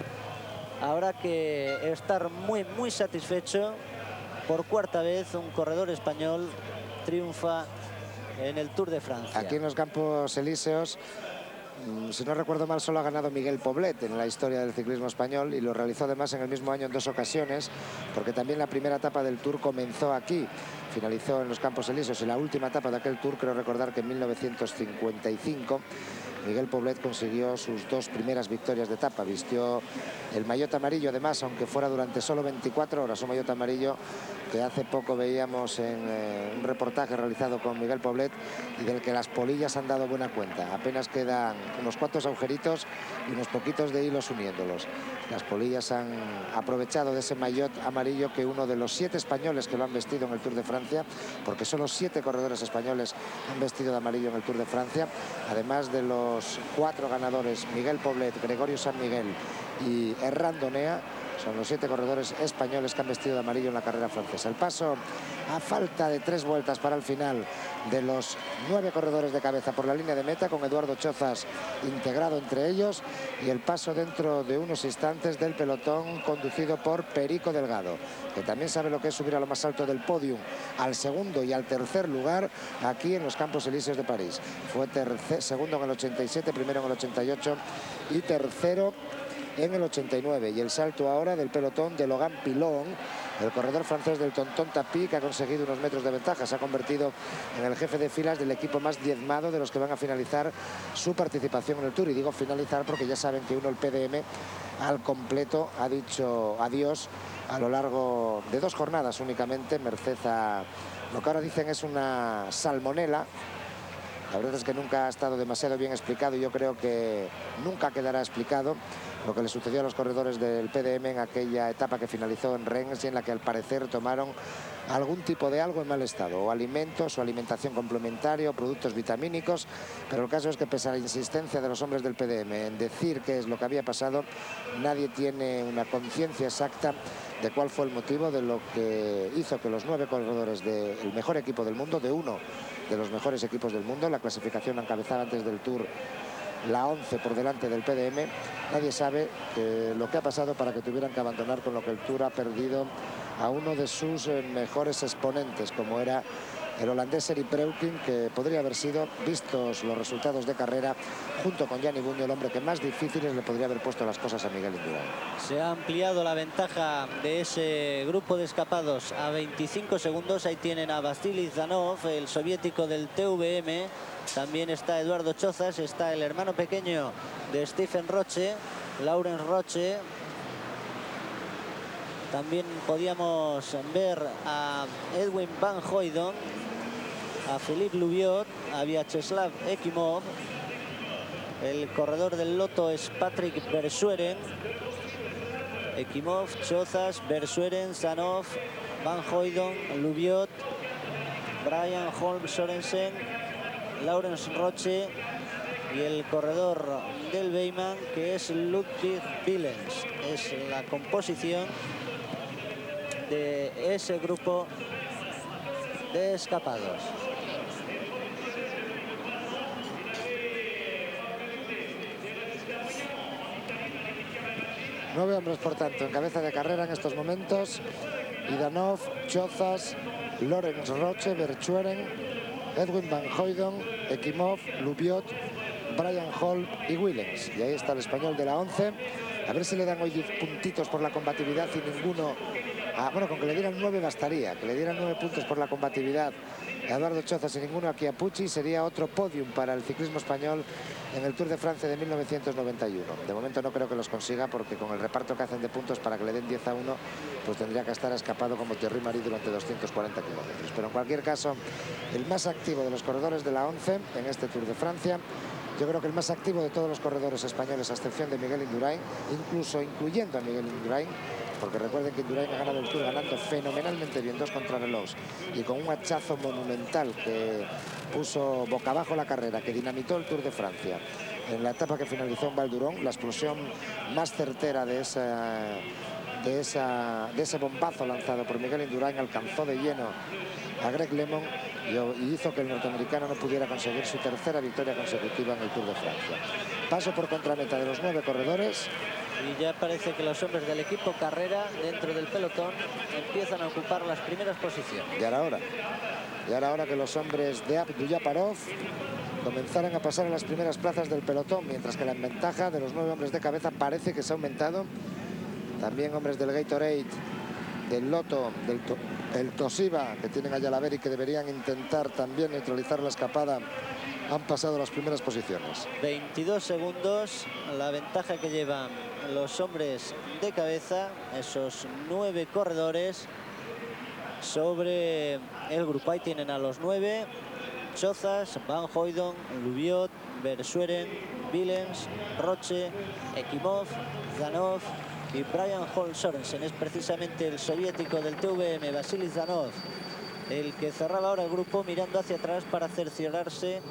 habrá que estar muy, muy satisfecho. Por cuarta vez un corredor español triunfa en el Tour de Francia. Aquí en los Campos Elíseos, si no recuerdo mal, solo ha ganado Miguel Poblet en la historia del ciclismo español, y lo realizó además en el mismo año en 2 ocasiones, porque también la primera etapa del Tour comenzó aquí, finalizó en los Campos Elíseos, y la última etapa de aquel Tour, creo recordar que en 1955, Miguel Poblet consiguió sus 2 primeras victorias de etapa. Vistió el maillot amarillo, además, aunque fuera durante solo 24 horas, un maillot amarillo que hace poco veíamos en un reportaje realizado con Miguel Poblet, y del que las polillas han dado buena cuenta. Apenas quedan unos cuantos agujeritos y unos poquitos de hilos uniéndolos. Las polillas han aprovechado de ese maillot amarillo, que uno de los 7 españoles que lo han vestido en el Tour de Francia, porque solo 7 corredores españoles han vestido de amarillo en el Tour de Francia, además de los 4 ganadores, Miguel Poblet, Gregorio San Miguel y Herrán Donea. Son los 7 corredores españoles que han vestido de amarillo en la carrera francesa. El paso, a falta de 3 vueltas para el final, de los 9 corredores de cabeza por la línea de meta, con Eduardo Chozas integrado entre ellos, y el paso dentro de unos instantes del pelotón conducido por Perico Delgado, que también sabe lo que es subir a lo más alto del podium, al segundo y al tercer lugar aquí en los Campos Elíseos de París. Fue segundo en el 87, primero en el 88 y tercero en el 89. Y el salto ahora del pelotón de Logan Pilon, el corredor francés del Tonton Tapie, que ha conseguido unos metros de ventaja. Se ha convertido en el jefe de filas del equipo más diezmado de los que van a finalizar su participación en el Tour. Y digo finalizar porque ya saben que el PDM al completo ha dicho adiós a lo largo de 2 jornadas únicamente, merced a lo que ahora dicen es una salmonela. La verdad es que nunca ha estado demasiado bien explicado, y yo creo que nunca quedará explicado lo que le sucedió a los corredores del PDM en aquella etapa que finalizó en Rennes, y en la que al parecer tomaron algún tipo de algo en mal estado, o alimentos, o alimentación complementaria, o productos vitamínicos. Pero el caso es que, pese a la insistencia de los hombres del PDM en decir qué es lo que había pasado, nadie tiene una conciencia exacta de cuál fue el motivo de lo que hizo que los 9 corredores del mejor equipo del mundo, de uno de los mejores equipos del mundo, la clasificación encabezada antes del Tour la 11 por delante del PDM, nadie sabe lo que ha pasado para que tuvieran que abandonar, con lo que el Tour ha perdido a uno de sus mejores exponentes, como era el holandés Eric Breukink, que podría haber sido, vistos los resultados de carrera, junto con Gianni Buño, el hombre que más difíciles le podría haber puesto las cosas a Miguel Indurain. Se ha ampliado la ventaja de ese grupo de escapados a 25 segundos. Ahí tienen a Vasily Zanov, el soviético del TVM. También está Eduardo Chozas, está el hermano pequeño de Stephen Roche, Laurens Roche. También podíamos ver a Edwin Van Hooydonk, a Philippe Louviot, a Vyacheslav Ekimov. El corredor del Lotto es Patrick Versueren. Ekimov, Chozas, Versueren, Zanov, Van Hooydonk, Louviot, Brian Holm Sorensen, Laurens Roche, y el corredor del Beyman, que es Ludwig Billens. Es la composición de ese grupo de escapados. Nueve hombres, por tanto, en cabeza de carrera en estos momentos: Idanov, Chozas, Laurens Roche, Versueren, Edwin Van Hooydonk, Ekimov, Louviot, Brian Hall y Willens. Y ahí está el español de la 11. A ver si le dan hoy 10 puntitos por la combatividad y ninguno bueno, con que le dieran 9 bastaría, que le dieran 9 puntos por la combatividad a Eduardo Chozas y ninguno a Chiappucci, sería otro podium para el ciclismo español en el Tour de Francia de 1991. De momento no creo que los consiga, porque con el reparto que hacen de puntos para que le den 10 a 1, pues tendría que estar escapado como Thierry Marí durante 240 kilómetros. Pero en cualquier caso, el más activo de los corredores de la 11 en este Tour de Francia, yo creo que el más activo de todos los corredores españoles, a excepción de Miguel Indurain, incluyendo a Miguel Indurain, porque recuerden que Indurain ha ganado el Tour ganando fenomenalmente bien 2 contrarrelojes y con un hachazo monumental que puso boca abajo la carrera, que dinamitó el Tour de Francia en la etapa que finalizó en Val d'Horón, la explosión más certera de ese bombazo lanzado por Miguel Indurain alcanzó de lleno a Greg LeMond y hizo que el norteamericano no pudiera conseguir su tercera victoria consecutiva en el Tour de Francia. Paso por contrameta de los 9 corredores. Y ya parece que los hombres del equipo Carrera dentro del pelotón empiezan a ocupar las primeras posiciones. Ya era hora que los hombres de Abdullaparov comenzaran a pasar a las primeras plazas del pelotón, mientras que la ventaja de los 9 hombres de cabeza parece que se ha aumentado. También hombres del Gatorade, del Lotto, del Toshiba, que tienen a Yalaveri, que deberían intentar también neutralizar la escapada, han pasado las primeras posiciones. 22 segundos, la ventaja que llevan los hombres de cabeza, esos 9 corredores, sobre el grupo. Ahí tienen a los 9, Chozas, Van Hooydonk, Lubiot, Verschueren, Willems, Roche, Ekimov, Zanov y Brian Holt Sorensen. Es precisamente el soviético del TVM, Vasily Zanov, el que cerraba ahora el grupo mirando hacia atrás para cerciorarse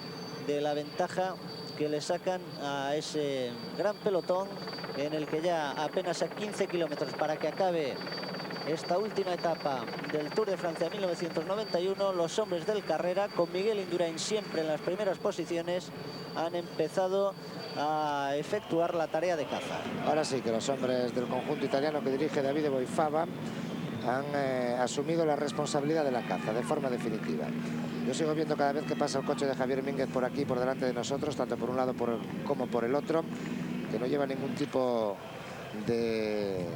de la ventaja que le sacan a ese gran pelotón, en el que ya apenas a 15 kilómetros para que acabe esta última etapa del Tour de Francia 1991, los hombres del Carrera, con Miguel Indurain siempre en las primeras posiciones, han empezado a efectuar la tarea de caza. Ahora sí que los hombres del conjunto italiano que dirige Davide Boifava han asumido la responsabilidad de la caza de forma definitiva. Yo sigo viendo cada vez que pasa el coche de Javier Mínguez por aquí, por delante de nosotros, tanto por un lado como por el otro, que no lleva ningún tipo de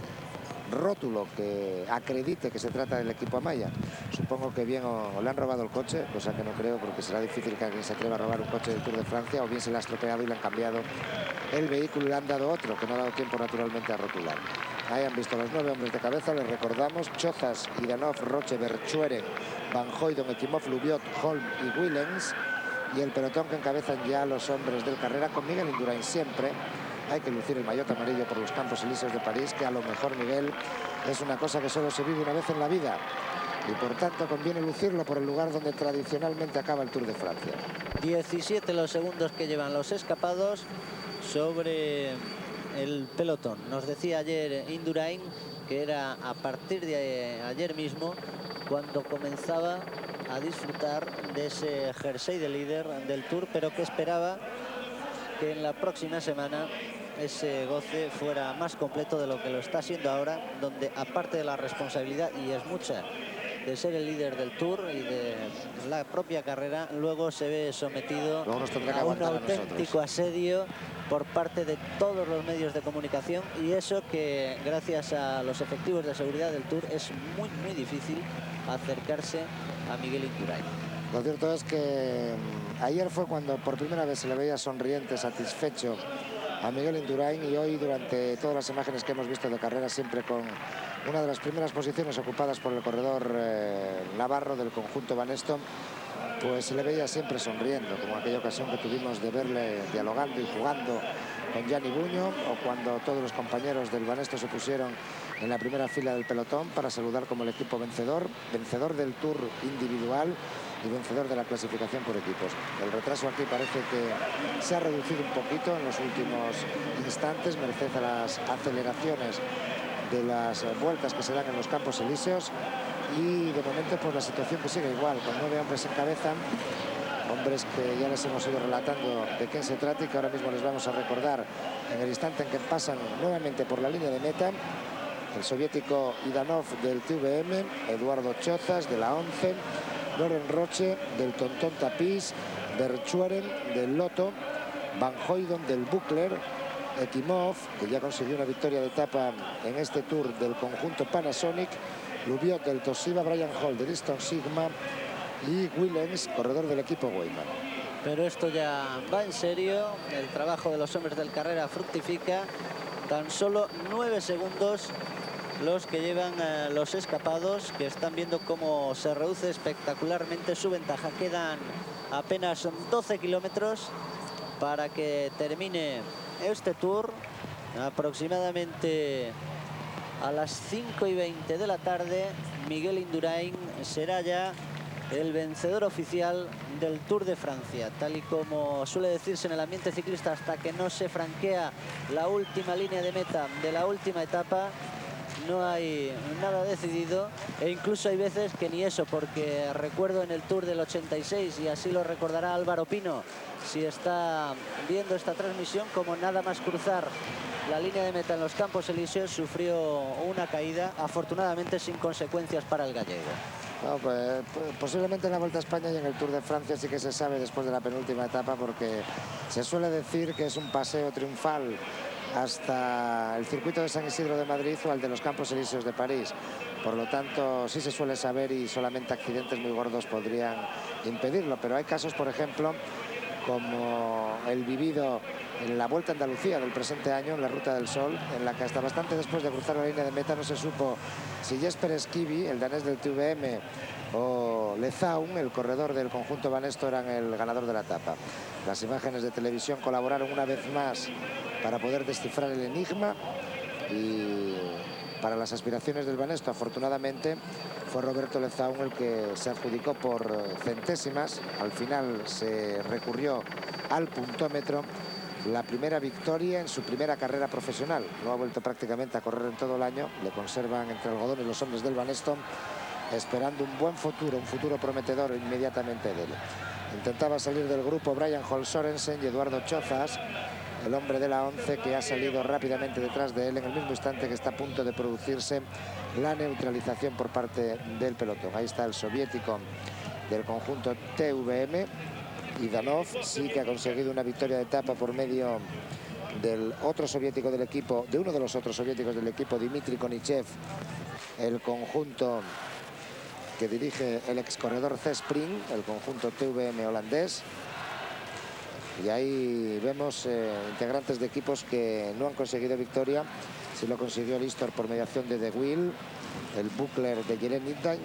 rótulo que acredite que se trata del equipo Amaya. Supongo que bien o le han robado el coche, cosa que no creo, porque será difícil que alguien se atreva a robar un coche del Tour de Francia, o bien se le ha estropeado y le han cambiado el vehículo y le han dado otro, que no ha dado tiempo naturalmente a rotular. Ahí han visto los 9 hombres de cabeza, les recordamos: Chozas, Idanov, Roche, Verschueren, Van Hooydonk, Ekimov, Lubiot, Holm y Willems. Y el pelotón que encabezan ya los hombres del Carrera, con Miguel Indurain siempre. Hay que lucir el maillot amarillo por los Campos Elíseos de París, que a lo mejor, Miguel, es una cosa que solo se vive una vez en la vida. Y por tanto conviene lucirlo por el lugar donde tradicionalmente acaba el Tour de Francia. 17 los segundos que llevan los escapados sobre el pelotón. Nos decía ayer Indurain que era a partir de ayer mismo cuando comenzaba a disfrutar de ese jersey de líder del Tour, pero que esperaba que en la próxima semana ese goce fuera más completo de lo que lo está siendo ahora, donde aparte de la responsabilidad, y es mucha, de ser el líder del Tour y de la propia carrera, luego se ve sometido a un auténtico asedio por parte de todos los medios de comunicación, y eso que gracias a los efectivos de seguridad del Tour es muy difícil acercarse a Miguel Indurain. Lo cierto es que ayer fue cuando por primera vez se le veía sonriente, satisfecho a Miguel Indurain, y hoy, durante todas las imágenes que hemos visto de carrera, siempre con una de las primeras posiciones ocupadas por el corredor navarro del conjunto Banesto, pues se le veía siempre sonriendo, como aquella ocasión que tuvimos de verle dialogando y jugando con Gianni Buño, o cuando todos los compañeros del Banesto se pusieron en la primera fila del pelotón para saludar como el equipo vencedor del Tour individual y vencedor de la clasificación por equipos. El retraso aquí parece que se ha reducido un poquito en los últimos instantes, merced a las aceleraciones de las vueltas que se dan en los Campos Elíseos, y de momento pues la situación que sigue igual, con 9 hombres en cabeza, hombres que ya les hemos ido relatando de quién se trata y que ahora mismo les vamos a recordar en el instante en que pasan nuevamente por la línea de meta. El soviético Idanov del TVM, Eduardo Chozas de la 11, Loren Roche del Tonton Tapis, Verschueren del Lotto, Van Hooydonk del Buchler, Ekimov, que ya consiguió una victoria de etapa en este Tour del conjunto Panasonic, Lubiot del Toshiba, Brian Hall del Easton Sigma y Willems, corredor del equipo Weyman. Pero esto ya va en serio, el trabajo de los hombres del Carrera fructifica. Tan solo 9 segundos los que llevan los escapados, que están viendo cómo se reduce espectacularmente su ventaja. Quedan apenas 12 kilómetros para que termine este Tour. Aproximadamente a las 5:20 de la tarde, Miguel Indurain será ya el vencedor oficial del Tour de Francia. Tal y como suele decirse en el ambiente ciclista, hasta que no se franquea la última línea de meta de la última etapa, no hay nada decidido, e incluso hay veces que ni eso, porque recuerdo en el Tour del 86, y así lo recordará Álvaro Pino si está viendo esta transmisión, como nada más cruzar la línea de meta en los Campos Elíseos sufrió una caída, afortunadamente sin consecuencias para el gallego. No, pues, posiblemente en la Vuelta a España y en el Tour de Francia sí que se sabe después de la penúltima etapa, porque se suele decir que es un paseo triunfal hasta el circuito de San Isidro de Madrid o al de los Campos Elíseos de París. Por lo tanto, sí se suele saber y solamente accidentes muy gordos podrían impedirlo. Pero hay casos, por ejemplo, como el vivido en la Vuelta a Andalucía del presente año, en la Ruta del Sol, en la que hasta bastante después de cruzar la línea de meta no se supo si Jesper Esquivi, el danés del TVM, o Lezaun, el corredor del conjunto Banesto, eran el ganador de la etapa. Las imágenes de televisión colaboraron una vez más para poder descifrar el enigma, y para las aspiraciones del Banesto, afortunadamente, fue Roberto Lezaun el que se adjudicó por centésimas. Al final se recurrió al puntómetro. La primera victoria en su primera carrera profesional. No ha vuelto prácticamente a correr en todo el año. Le conservan entre algodones los hombres del Banesto, esperando un buen futuro, un futuro prometedor inmediatamente de él. Intentaba salir del grupo Brian Hall Sorensen y Eduardo Chozas, el hombre de la 11, que ha salido rápidamente detrás de él en el mismo instante que está a punto de producirse la neutralización por parte del pelotón. Ahí está el soviético del conjunto TVM. Y Danov sí que ha conseguido una victoria de etapa por medio del otro soviético del equipo, de uno de los otros soviéticos del equipo, Dmitry Konichev, el conjunto que dirige el ex corredor C-Spring, el conjunto TVM holandés. Y ahí vemos integrantes de equipos que no han conseguido victoria. Sí lo consiguió el Istor por mediación de De Wiel, el Buchler de Jelen Niddain.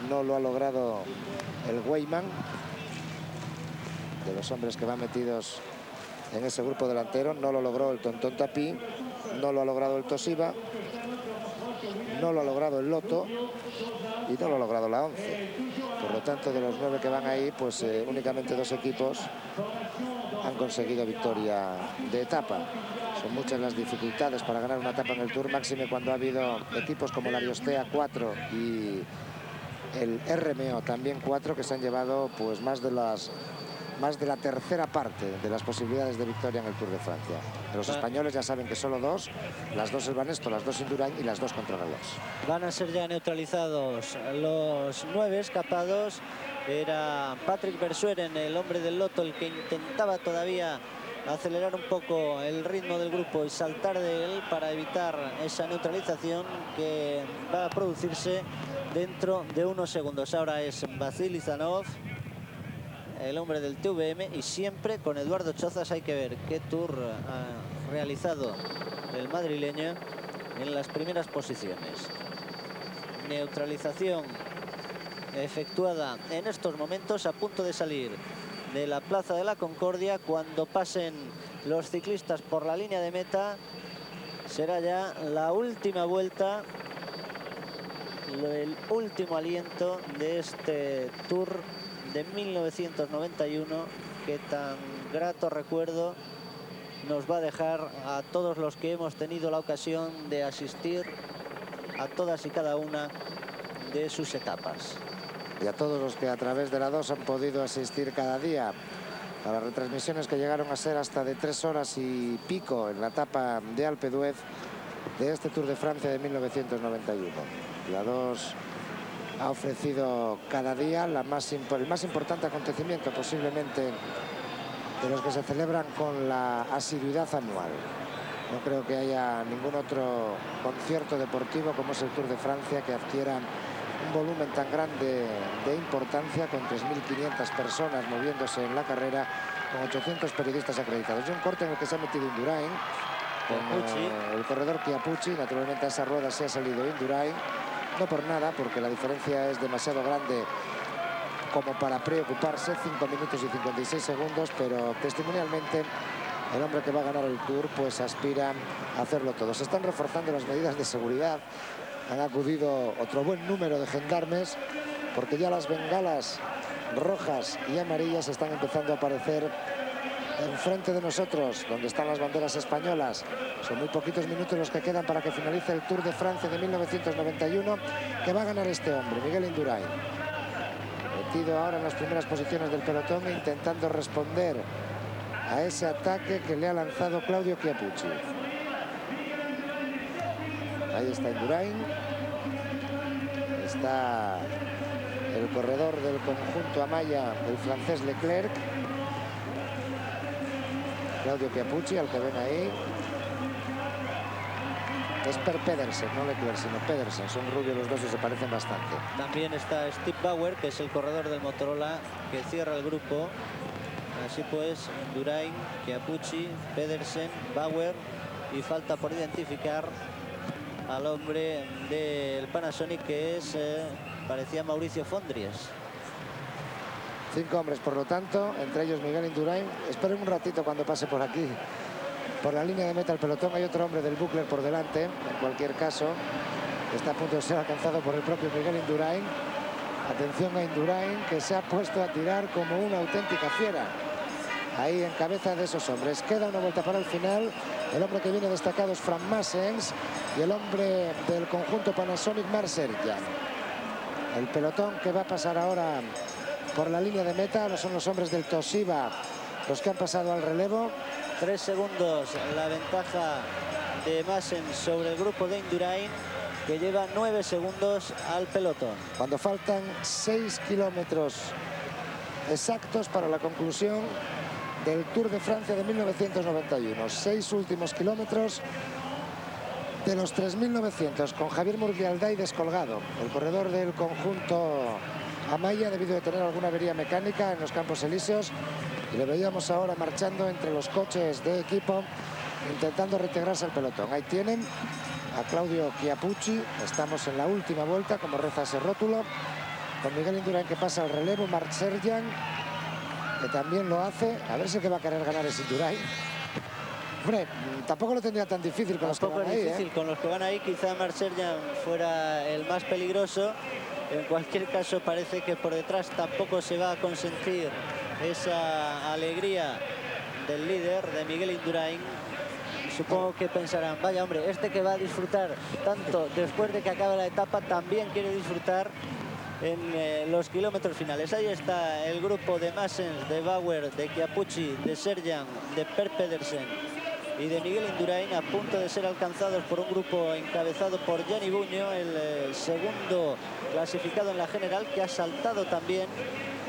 No lo ha logrado el Weyman, de los hombres que van metidos en ese grupo delantero. No lo logró el Tonton Tapí, no lo ha logrado el Toshiba, no lo ha logrado el Lotto y no lo ha logrado la 11. Por lo tanto, de los 9 que van ahí, pues únicamente 2 equipos han conseguido victoria de etapa. Son muchas las dificultades para ganar una etapa en el Tour, máxime cuando ha habido equipos como la Ariostea 4 y el RMO también 4, que se han llevado pues más de la tercera parte de las posibilidades de victoria en el Tour de Francia. Los españoles ya saben que solo 2, las 2 el Banesto, las 2 Indurain y las 2 contrarreloj. Van a ser ya neutralizados los 9 escapados. Era Patrick Versueren, el hombre del Lotto, el que intentaba todavía acelerar un poco el ritmo del grupo y saltar de él para evitar esa neutralización que va a producirse dentro de unos segundos. Ahora es Vasily Zanov, el hombre del TVM, y siempre con Eduardo Chozas. Hay que ver qué Tour ha realizado el madrileño en las primeras posiciones. Neutralización efectuada en estos momentos, a punto de salir de la Plaza de la Concordia. Cuando pasen los ciclistas por la línea de meta, será ya la última vuelta, el último aliento de este Tour de 1991, que tan grato recuerdo nos va a dejar a todos los que hemos tenido la ocasión de asistir a todas y cada una de sus etapas. Y a todos los que a través de la 2 han podido asistir cada día a las retransmisiones que llegaron a ser hasta de 3 horas y pico en la etapa de Alpe d'Huez de este Tour de Francia de 1991. La 2 ha ofrecido cada día el más importante acontecimiento posiblemente de los que se celebran con la asiduidad anual. No creo que haya ningún otro concierto deportivo como es el Tour de Francia que adquiera un volumen tan grande de importancia, con 3.500 personas moviéndose en la carrera, con 800 periodistas acreditados. Y un corte en el que se ha metido Indurain con el corredor Chiappucci. Naturalmente a esa rueda se ha salido Indurain, no por nada, porque la diferencia es demasiado grande como para preocuparse. 5 minutos y 56 segundos, pero testimonialmente el hombre que va a ganar el Tour pues aspira a hacerlo todo. Se están reforzando las medidas de seguridad. Han acudido otro buen número de gendarmes, porque ya las bengalas rojas y amarillas están empezando a aparecer enfrente de nosotros, donde están las banderas españolas. Son muy poquitos minutos los que quedan para que finalice el Tour de Francia de 1991, que va a ganar este hombre, Miguel Indurain. Metido ahora en las primeras posiciones del pelotón e intentando responder a ese ataque que le ha lanzado Claudio Chiappucci. Ahí está Indurain. Está el corredor del conjunto Amaya, el francés Leclerc. Claudio Chiappucci, al que ven ahí. Es Per Pedersen, no Leclerc, sino Pedersen. Son rubios los dos y se parecen bastante. También está Steve Bauer, que es el corredor del Motorola, que cierra el grupo. Así pues, Indurain, Chiappucci, Pedersen, Bauer, y falta por identificar al hombre del Panasonic, que es, parecía Mauricio Fondries. 5 hombres, por lo tanto, entre ellos Miguel Indurain. Esperen un ratito cuando pase por aquí, por la línea de meta el pelotón. Hay otro hombre del Buckler por delante, en cualquier caso. Está a punto de ser alcanzado por el propio Miguel Indurain. Atención a Indurain, que se ha puesto a tirar como una auténtica fiera. Ahí en cabeza de esos hombres. Queda una vuelta para el final. El hombre que viene destacado es Frank Massens y el hombre del conjunto Panasonic, Marc Sergian. El pelotón que va a pasar ahora por la línea de meta son los hombres del Toshiba, los que han pasado al relevo. 3 segundos la ventaja de Massens sobre el grupo de Indurain, que lleva 9 segundos al pelotón. Cuando faltan 6 kilómetros exactos para la conclusión del Tour de Francia de 1991. 6 últimos kilómetros de los 3.900, con Javier Murguialday descolgado, el corredor del conjunto Amaya, debido a tener alguna avería mecánica en los Campos Elíseos, y le veíamos ahora marchando entre los coches de equipo, intentando reintegrarse al pelotón. Ahí tienen a Claudio Chiappucci. Estamos en la última vuelta, como reza ese rótulo, con Miguel Indurain que pasa al relevo, Marc Sergian, que también lo hace. A ver si el que va a querer ganar es Indurain. Hombre, tampoco lo tendría tan difícil con los que van ahí. Difícil con los que van ahí. Quizá Marc Sergian fuera el más peligroso. En cualquier caso, parece que por detrás tampoco se va a consentir esa alegría del líder, de Miguel Indurain. Supongo que pensarán, vaya hombre, este que va a disfrutar tanto después de que acabe la etapa, también quiere disfrutar en los kilómetros finales. Ahí está el grupo de Massens, de Bauer, de Chiappucci, de Sergian, de Per Pedersen y de Miguel Indurain, a punto de ser alcanzados por un grupo encabezado por Gianni Bugno, el segundo clasificado en la general, que ha saltado también,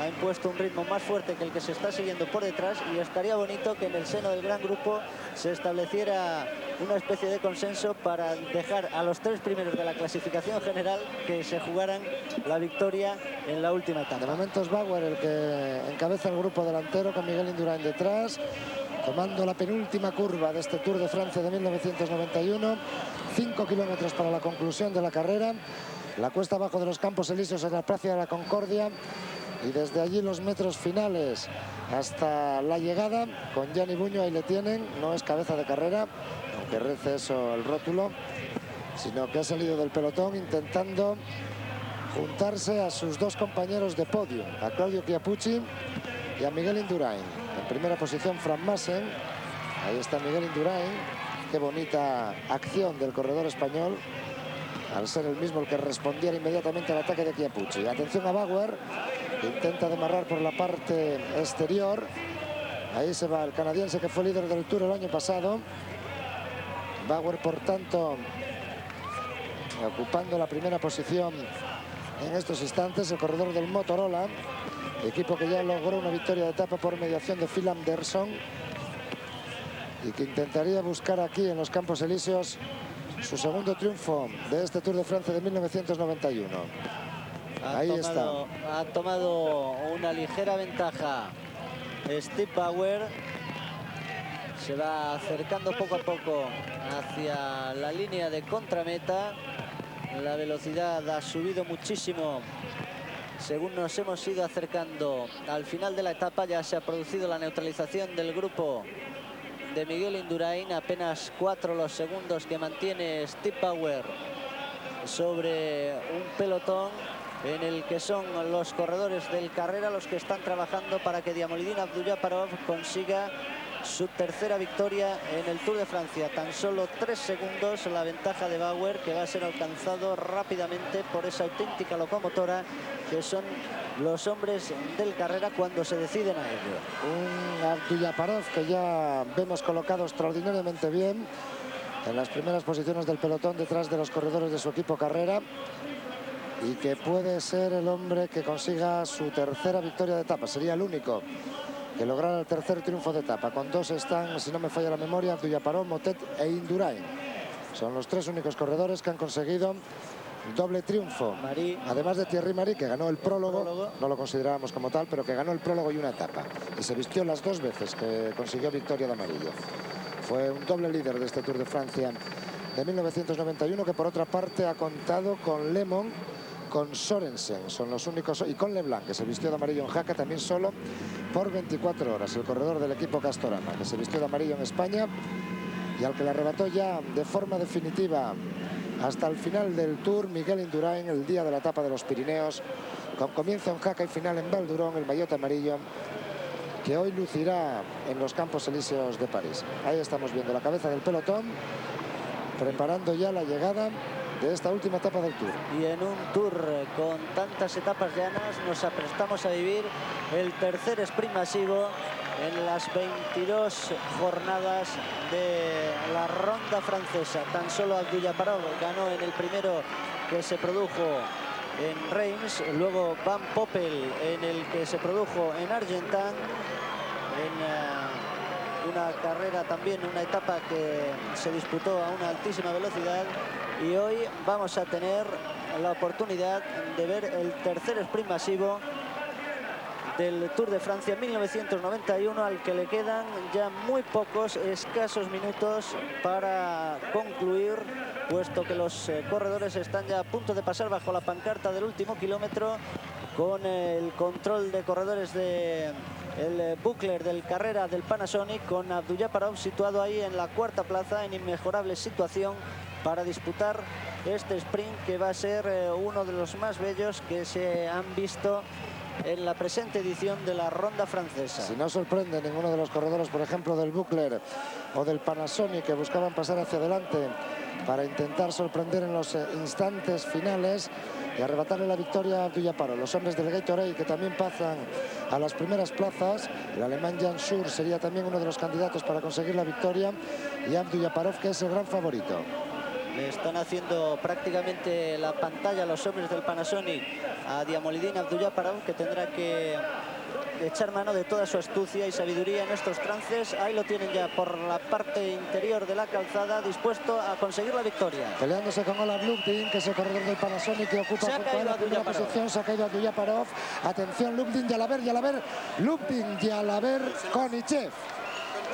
ha impuesto un ritmo más fuerte que el que se está siguiendo por detrás, y estaría bonito que en el seno del gran grupo se estableciera una especie de consenso para dejar a los 3 primeros de la clasificación general que se jugaran la victoria en la última etapa. De momento es Bauer el que encabeza el grupo delantero, con Miguel Indurain detrás, tomando la penúltima curva de este Tour de Francia de 1991. 5 kilómetros para la conclusión de la carrera. La cuesta abajo de los Campos Elíseos en la Plaza de la Concordia, y desde allí los metros finales hasta la llegada con Gianni Bugno. Ahí le tienen. No es cabeza de carrera, aunque rece eso el rótulo, sino que ha salido del pelotón intentando juntarse a sus 2 compañeros de podio, a Claudio Chiappucci y a Miguel Indurain. En primera posición Frank Massens. Ahí está Miguel Indurain. Qué bonita acción del corredor español, al ser el mismo el que respondiera inmediatamente al ataque de Chiappucci. Atención a Bauer, que intenta demarrar por la parte exterior. Ahí se va el canadiense, que fue líder del Tour el año pasado. Bauer, por tanto, ocupando la primera posición en estos instantes. El corredor del Motorola, equipo que ya logró una victoria de etapa por mediación de Phil Anderson. y que intentaría buscar aquí en los Campos Elíseos su segundo triunfo de este Tour de Francia de 1991. Ahí está. Ha tomado una ligera ventaja Steve Bauer. Se va acercando poco a poco hacia la línea de contrameta. La velocidad ha subido muchísimo según nos hemos ido acercando al final de la etapa. Ya se ha producido la neutralización del grupo de Miguel Indurain. Apenas 4 los segundos que mantiene Steve Bauer sobre un pelotón en el que son los corredores del Carrera los que están trabajando para que Diamolidine Abduljaparov consiga su tercera victoria en el Tour de Francia. Tan solo 3 segundos la ventaja de Bauer, que va a ser alcanzado rápidamente por esa auténtica locomotora que son los hombres del Carrera cuando se deciden a ello. Un Abduljaparov que ya vemos colocado extraordinariamente bien en las primeras posiciones del pelotón detrás de los corredores de su equipo Carrera, y que puede ser el hombre que consiga su tercera victoria de etapa. Sería el único que lograra el tercer triunfo de etapa. Con 2 están, si no me falla la memoria, Abduljaparov, Motet e Indurain. Son los 3 únicos corredores que han conseguido doble triunfo. Marí. Además de Thierry Marí, que ganó el prólogo, no lo considerábamos como tal, pero que ganó el prólogo y una etapa. Y se vistió las 2 veces que consiguió victoria de amarillo. Fue un doble líder de este Tour de Francia de 1991, que por otra parte ha contado con Lemon, con Sorensen, son los únicos, y con Leblanc, que se vistió de amarillo en Jaca también solo por 24 horas, el corredor del equipo Castorama, que se vistió de amarillo en España y al que le arrebató ya de forma definitiva hasta el final del Tour Miguel Indurain el día de la etapa de los Pirineos, con comienzo en Jaca y final en Val d'Hudron, el maillot amarillo que hoy lucirá en los Campos Elíseos de París. Ahí estamos viendo la cabeza del pelotón preparando ya la llegada de esta última etapa del Tour. Y en un Tour con tantas etapas llanas nos aprestamos a vivir el tercer sprint masivo en las 22 jornadas de la ronda francesa. Tan solo Abduljaparov ganó en el primero que se produjo en Reims, luego Van Poppel en el que se produjo en Argentan, en una carrera también, una etapa que se disputó a una altísima velocidad. Y hoy vamos a tener la oportunidad de ver el tercer sprint masivo del Tour de Francia 1991, al que le quedan ya muy pocos, escasos minutos para concluir, puesto que los corredores están ya a punto de pasar bajo la pancarta del último kilómetro, con el control de corredores de el Buchler del Carrera del Panasonic, con Abduljaparov situado ahí en la cuarta plaza en inmejorable situación para disputar este sprint, que va a ser uno de los más bellos que se han visto en la presente edición de la ronda francesa. Si no sorprende ninguno de los corredores, por ejemplo, del Buchler o del Panasonic, que buscaban pasar hacia adelante para intentar sorprender en los instantes finales y arrebatarle la victoria a Abduljaparov. Los hombres del Gatorade, que también pasan a las primeras plazas. El alemán Jan Schur sería también uno de los candidatos para conseguir la victoria, y Abduljaparov, que es el gran favorito. Le están haciendo prácticamente la pantalla los hombres del Panasonic a Diamolidine Abduljaparov, que tendrá que echar mano de toda su astucia y sabiduría en estos trances. Ahí lo tienen ya por la parte interior de la calzada, dispuesto a conseguir la victoria. Peleándose con Olav Lupdin, que es el corredor del Panasonic, que ocupa la primera posición. Se ha caído Abduljaparov. Atención, Lupdin, Jalaber, Lupdin, Jalaber, Konichev.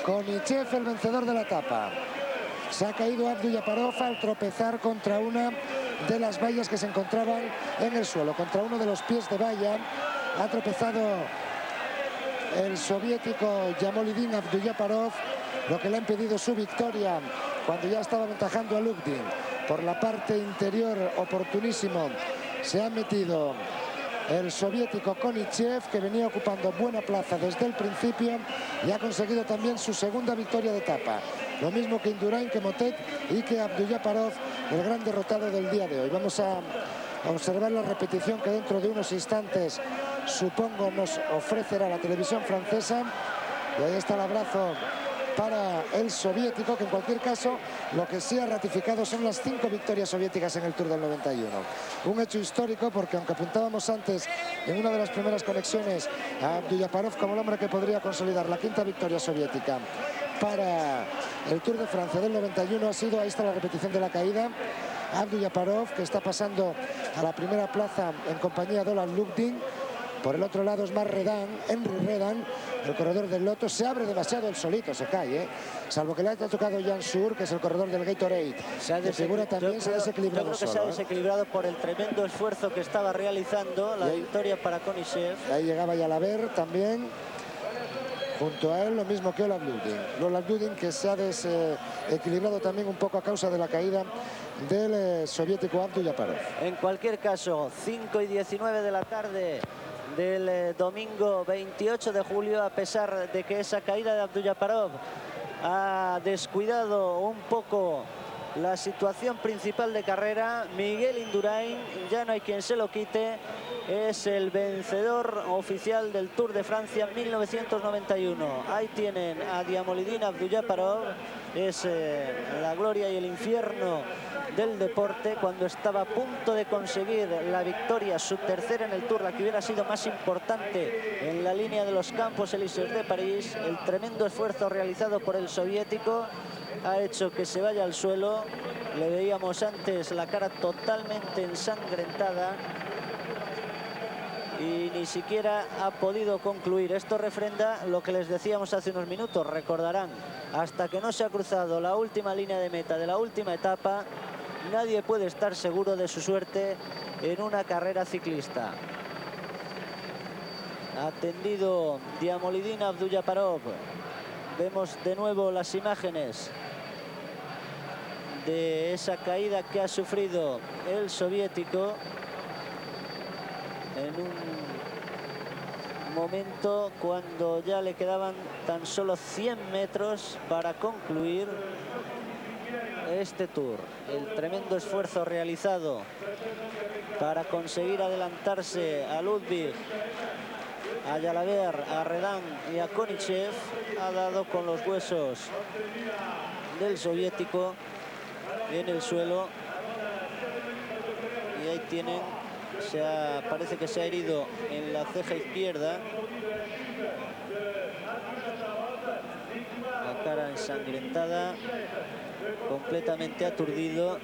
Konichev, el vencedor de la etapa. Se ha caído Abduljaparov al tropezar contra una de las vallas que se encontraban en el suelo, contra uno de los pies de valla. Ha tropezado el soviético Diamolidine Abduljaparov, lo que le ha impedido su victoria cuando ya estaba aventajando a Lupdin. Por la parte interior, oportunísimo, se ha metido el soviético Konichev, que venía ocupando buena plaza desde el principio y ha conseguido también su segunda victoria de etapa. Lo mismo que Indurain, que Motet y que Abduljaparov, el gran derrotado del día de hoy. Vamos a observar la repetición que dentro de unos instantes, supongo, nos ofrecerá la televisión francesa. Y ahí está el abrazo para el soviético, que en cualquier caso lo que sí ha ratificado son las 5 victorias soviéticas en el Tour del 91. Un hecho histórico, porque aunque apuntábamos antes en una de las primeras conexiones a Abduljaparov como el hombre que podría consolidar la 5ª victoria soviética para el Tour de Francia del 91 ha sido, ahí está la repetición de la caída, Abdul-Japarov, que está pasando a la primera plaza en compañía de Olan Lubding. Por el otro lado es más Henry Redan, el corredor del Lotto. Se abre demasiado el solito, se cae, ¿eh? Salvo que le ha tocado Jan Sur, que es el corredor del Gatorade. Se ha desequilibrado yo creo que se ha desequilibrado por el tremendo esfuerzo que estaba realizando. La victoria para Koniesev. Ahí llegaba Jalaber también. Junto a él lo mismo que Olan Lubding. Olan Lubding, que se ha desequilibrado también un poco a causa de la caída del soviético Abdul-Japarov. En cualquier caso, 5:19 de la tarde del domingo 28 de julio, a pesar de que esa caída de Abdul-Japarov ha descuidado un poco la situación principal de carrera, Miguel Indurain, ya no hay quien se lo quite, es el vencedor oficial del Tour de Francia 1991. Ahí tienen a Diamolidine Abdul-Japarov, es la gloria y el infierno del deporte, cuando estaba a punto de conseguir la victoria, su tercera en el Tour, la que hubiera sido más importante en la línea de los Campos Elíseos de París. El tremendo esfuerzo realizado por el soviético ha hecho que se vaya al suelo. Le veíamos antes la cara totalmente ensangrentada y ni siquiera ha podido concluir. Esto refrenda lo que les decíamos hace unos minutos. Recordarán, hasta que no se ha cruzado la última línea de meta de la última etapa, nadie puede estar seguro de su suerte en una carrera ciclista. Atendido Diamolidine Abdul-Japarov. Vemos de nuevo las imágenes de esa caída que ha sufrido el soviético en un momento cuando ya le quedaban tan solo 100 metros para concluir este Tour. El tremendo esfuerzo realizado para conseguir adelantarse a Ludwig, a Jalaber, a Redan y a Koniesev ha dado con los huesos del soviético en el suelo. Y ahí tienen, parece que se ha herido en la ceja izquierda, la cara ensangrentada, completamente aturdido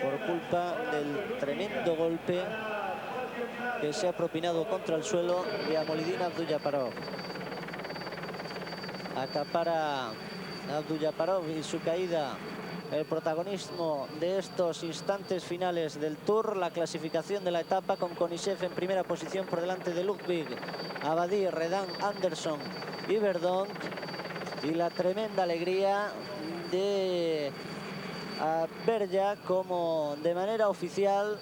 por culpa del tremendo golpe que se ha propinado contra el suelo de Diamolidine Abdul-Japarov. Acapara Abdul-Japarov y su caída el protagonismo de estos instantes finales del Tour. La clasificación de la etapa, con Koniesev en primera posición por delante de Ludwig, Abadie, Redan, Anderson y Verdonk. Y la tremenda alegría de Berja, como de manera oficial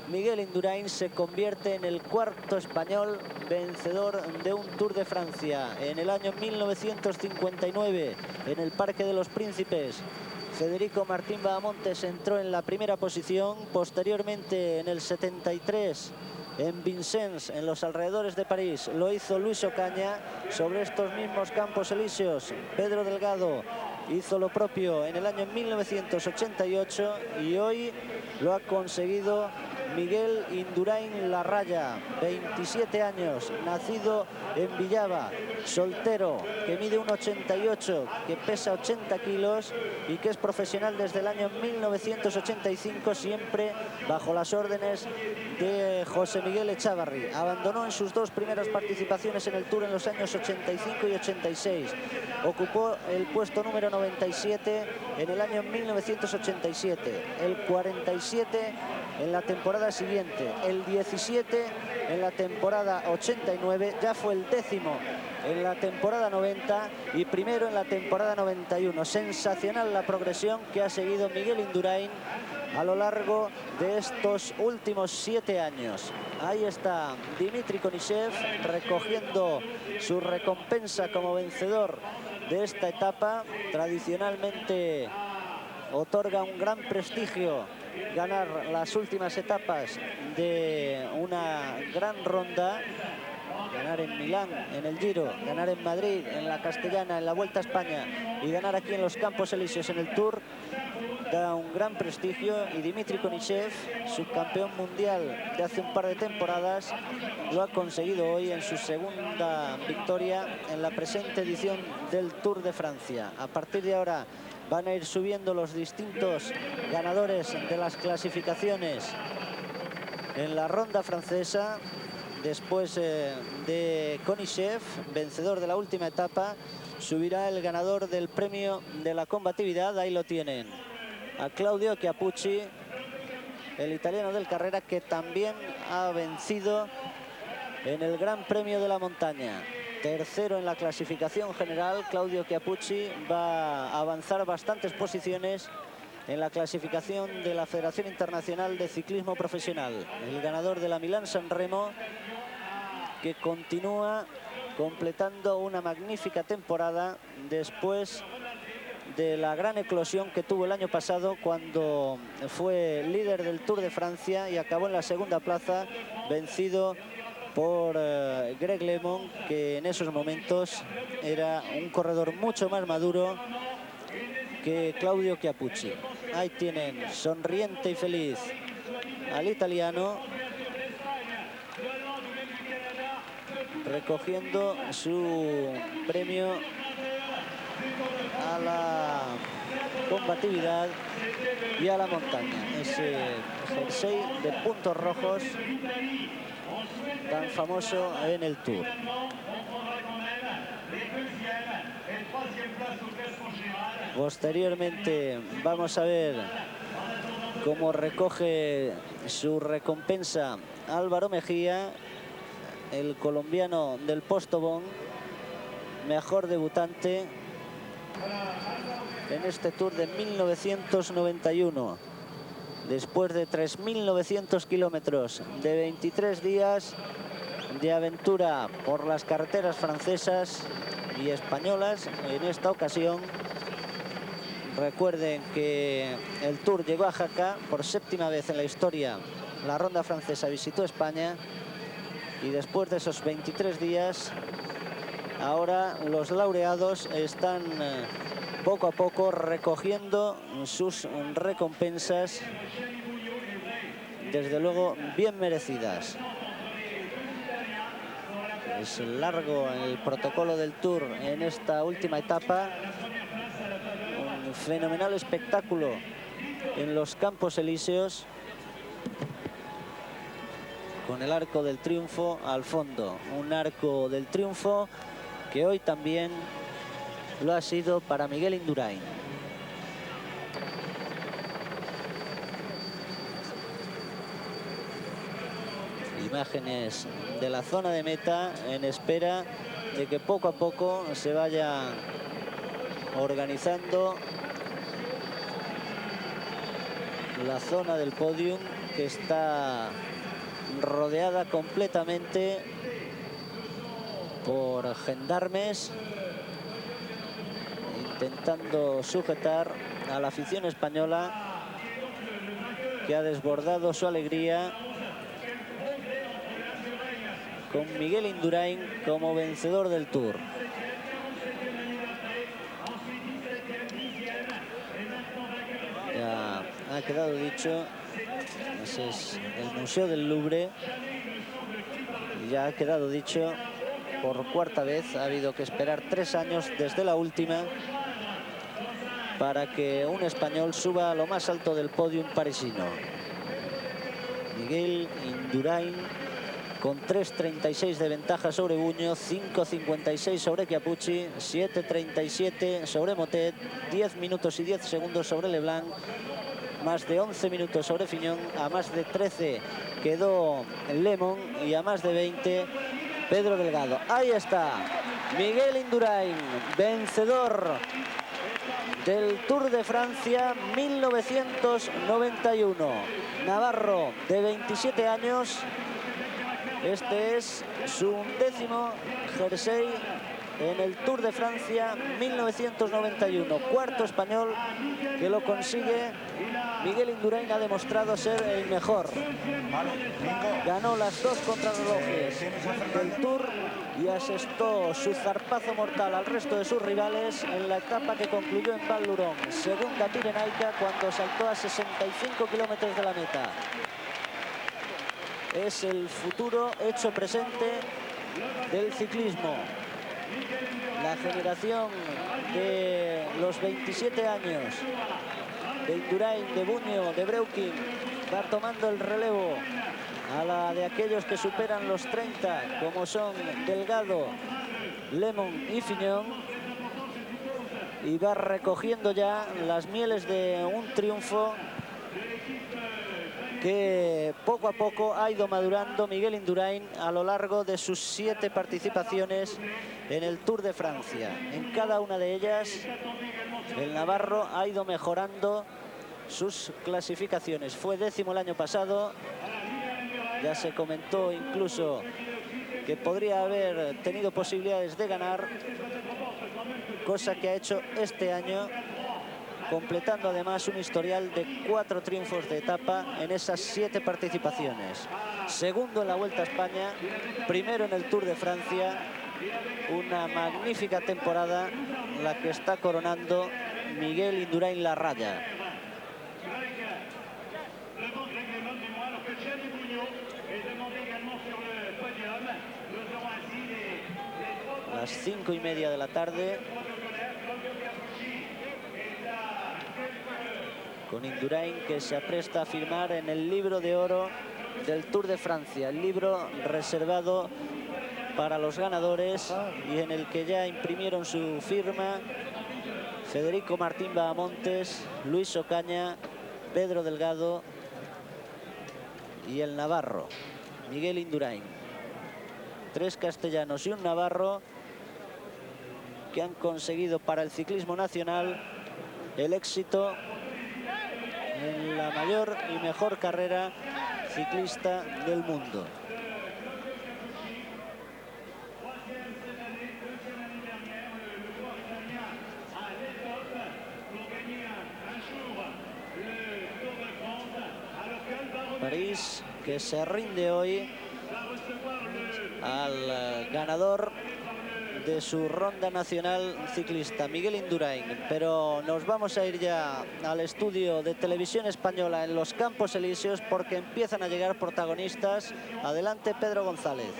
Miguel Indurain se convierte en el cuarto español vencedor de un Tour de Francia. En el año 1959, en el Parque de los Príncipes, Federico Martín Bahamontes entró en la primera posición. Posteriormente, en el 73, en Vincennes, en los alrededores de París, lo hizo Luis Ocaña. Sobre estos mismos Campos Elíseos, Pedro Delgado hizo lo propio en el año 1988 y hoy lo ha conseguido Miguel Indurain Larraya, 27 años, nacido en Villava, soltero, que mide 1,88, que pesa 80 kilos y que es profesional desde el año 1985, siempre bajo las órdenes de José Miguel Echavarri. Abandonó en sus dos primeras participaciones en el Tour en los años 85 y 86. Ocupó el puesto número 97 en el año 1987, el 47 en la temporada siguiente, el 17 en la temporada 89, ya fue el 10º en la temporada 90 y primero en la temporada 91. Sensacional la progresión que ha seguido Miguel Indurain a lo largo de estos últimos 7 años. Ahí está Dmitry Koniesev recogiendo su recompensa como vencedor de esta etapa. Tradicionalmente otorga un gran prestigio ganar las últimas etapas de una gran ronda. Ganar en Milán, en el Giro, ganar en Madrid, en la Castellana, en la Vuelta a España y ganar aquí en los Campos Elíseos en el Tour. da un gran prestigio, y Dmitry Konishev, subcampeón mundial de hace un par de temporadas, lo ha conseguido hoy en su segunda victoria en la presente edición del Tour de Francia. A partir de ahora van a ir subiendo los distintos ganadores de las clasificaciones en la ronda francesa. Después de Konishev, vencedor de la última etapa, subirá el ganador del premio de la combatividad. Ahí lo tienen, a Claudio Chiappucci, el italiano del Carrera, que también ha vencido en el Gran Premio de la Montaña. Tercero en la clasificación general. Claudio Chiappucci va a avanzar bastantes posiciones en la clasificación de la Federación Internacional de Ciclismo Profesional. El ganador de la Milán-San Remo, que continúa completando una magnífica temporada después de la gran eclosión que tuvo el año pasado, cuando fue líder del Tour de Francia y acabó en la segunda plaza, vencido por Greg LeMond, que en esos momentos era un corredor mucho más maduro que Claudio Chiappucci. Ahí tienen, sonriente y feliz, al italiano, recogiendo su premio a la combatividad y a la montaña. Ese jersey de puntos rojos tan famoso en el Tour. Posteriormente vamos a ver cómo recoge su recompensa Álvaro Mejía, el colombiano del Postobón, mejor debutante en este Tour de 1991. Después de 3.900 kilómetros, de 23 días de aventura por las carreteras francesas y españolas, en esta ocasión, recuerden que el Tour llegó a Jaca por séptima vez en la historia. La ronda francesa visitó España, y después de esos 23 días, ahora los laureados están poco a poco recogiendo sus recompensas, desde luego bien merecidas. Es largo el protocolo del Tour en esta última etapa. Un fenomenal espectáculo en los Campos Elíseos, con el Arco del Triunfo al fondo. Un Arco del Triunfo que hoy también lo ha sido para Miguel Indurain. Imágenes de la zona de meta, en espera de que poco a poco se vaya organizando la zona del podium, que está rodeada completamente por gendarmes, intentando sujetar a la afición española, que ha desbordado su alegría con Miguel Indurain como vencedor del Tour. Ya ha quedado dicho, ese es el Museo del Louvre, y ya ha quedado dicho por cuarta vez. Ha habido que esperar 3 años desde la última para que un español suba a lo más alto del podium parisino. Miguel Indurain, con 3.36 de ventaja sobre Buño, 5.56 sobre Chiappucci, 7.37 sobre Motet, 10 minutos y 10 segundos sobre Leblanc, más de 11 minutos sobre Fignon, a más de 13 quedó LeMond y a más de 20 Pedro Delgado. Ahí está Miguel Indurain, vencedor del Tour de Francia 1991. Navarro, de 27 años. Este es su 11º jersey en el Tour de Francia 1991. Cuarto español que lo consigue. Miguel Indurain ha demostrado ser el mejor. Ganó las 2 contrarrelojes del Tour y asestó su zarpazo mortal al resto de sus rivales en la etapa que concluyó en Val-Thorens, segunda pirenaica, cuando saltó a 65 kilómetros de la meta. Es el futuro hecho presente del ciclismo. La generación de los 27 años de Indurain, de Buño, de Breuking va tomando el relevo a la de aquellos que superan los 30, como son Delgado, Lemon y Fignon, y va recogiendo ya las mieles de un triunfo que poco a poco ha ido madurando Miguel Indurain a lo largo de sus 7 participaciones en el Tour de Francia. En cada una de ellas, el navarro ha ido mejorando sus clasificaciones. Fue 10º el año pasado. Ya se comentó incluso que podría haber tenido posibilidades de ganar, cosa que ha hecho este año, completando además un historial de 4 triunfos de etapa en esas 7 participaciones. Segundo en la Vuelta a España, primero en el Tour de Francia. Una magnífica temporada la que está coronando Miguel Indurain Larraya. Las 5:30 de la tarde. Con Indurain, que se apresta a firmar en el libro de oro del Tour de Francia, el libro reservado para los ganadores y en el que ya imprimieron su firma Federico Martín Bahamontes, Luis Ocaña, Pedro Delgado y el navarro Miguel Indurain. 3 castellanos y un navarro que han conseguido para el ciclismo nacional el éxito en la mayor y mejor carrera ciclista del mundo. París, que se rinde hoy al ganador de su ronda nacional ciclista, Miguel Indurain. Pero nos vamos a ir ya al estudio de Televisión Española en los Campos Elíseos, porque empiezan a llegar protagonistas. Adelante, Pedro González.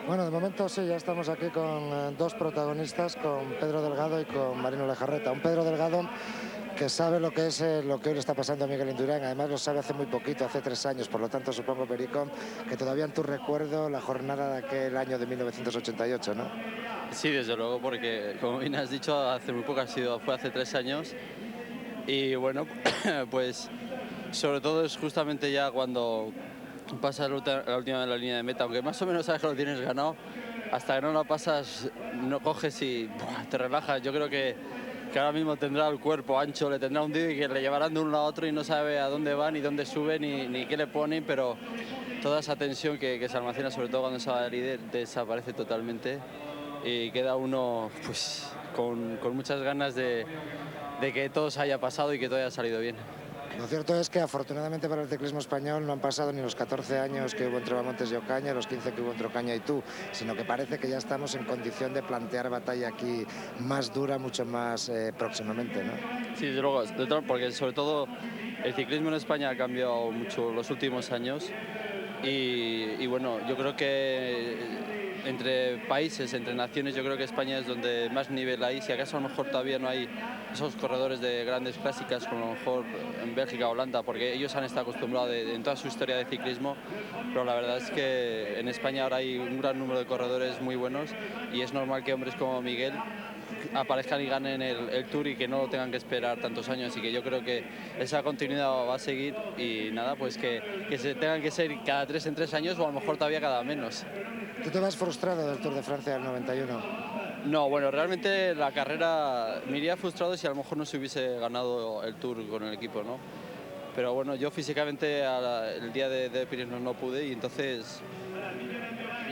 Bueno, de momento sí, ya estamos aquí con 2 protagonistas, con Pedro Delgado y con Marino Lejarreta. Un Pedro Delgado que sabe lo que es lo que hoy le está pasando a Miguel Indurain. Además lo sabe hace muy poquito, hace 3 años. Por lo tanto, supongo, Perico, que todavía en tu recuerdo la jornada de aquel año de 1988, ¿no? Sí, desde luego, porque como bien has dicho, hace muy poco fue hace 3 años. Y bueno, pues sobre todo es justamente ya cuando pasas la última de la línea de meta, aunque más o menos sabes que lo tienes ganado, hasta que no la pasas, no coges y te relajas. Yo creo que ahora mismo tendrá el cuerpo ancho, le tendrá hundido y que le llevarán de un lado a otro y no sabe a dónde va, ni dónde sube, ni qué le ponen, pero toda esa tensión que se almacena, sobre todo cuando se va el líder, desaparece totalmente y queda uno pues con muchas ganas de que todo se haya pasado y que todo haya salido bien. Lo cierto es que afortunadamente para el ciclismo español no han pasado ni los 14 años que hubo entre Bahamontes y Ocaña, los 15 que hubo entre Ocaña y tú, sino que parece que ya estamos en condición de plantear batalla aquí más dura, mucho más próximamente, ¿no? Sí, desde luego, porque sobre todo el ciclismo en España ha cambiado mucho los últimos años y bueno, yo creo que entre países, entre naciones, yo creo que España es donde más nivel hay. Si acaso a lo mejor todavía no hay esos corredores de grandes clásicas como a lo mejor en Bélgica o Holanda, porque ellos han estado acostumbrados en toda su historia de ciclismo, pero la verdad es que en España ahora hay un gran número de corredores muy buenos y es normal que hombres como Miguel aparezcan y ganen el Tour y que no tengan que esperar tantos años, y que yo creo que esa continuidad va a seguir y nada, pues que se tengan que ser cada 3 en 3 años o a lo mejor todavía cada menos. ¿Tú te vas frustrado del Tour de Francia del 91? No, bueno, realmente la carrera me iría frustrado si a lo mejor no se hubiese ganado el Tour con el equipo, ¿no? Pero bueno, yo físicamente el día de Pirineos no pude y entonces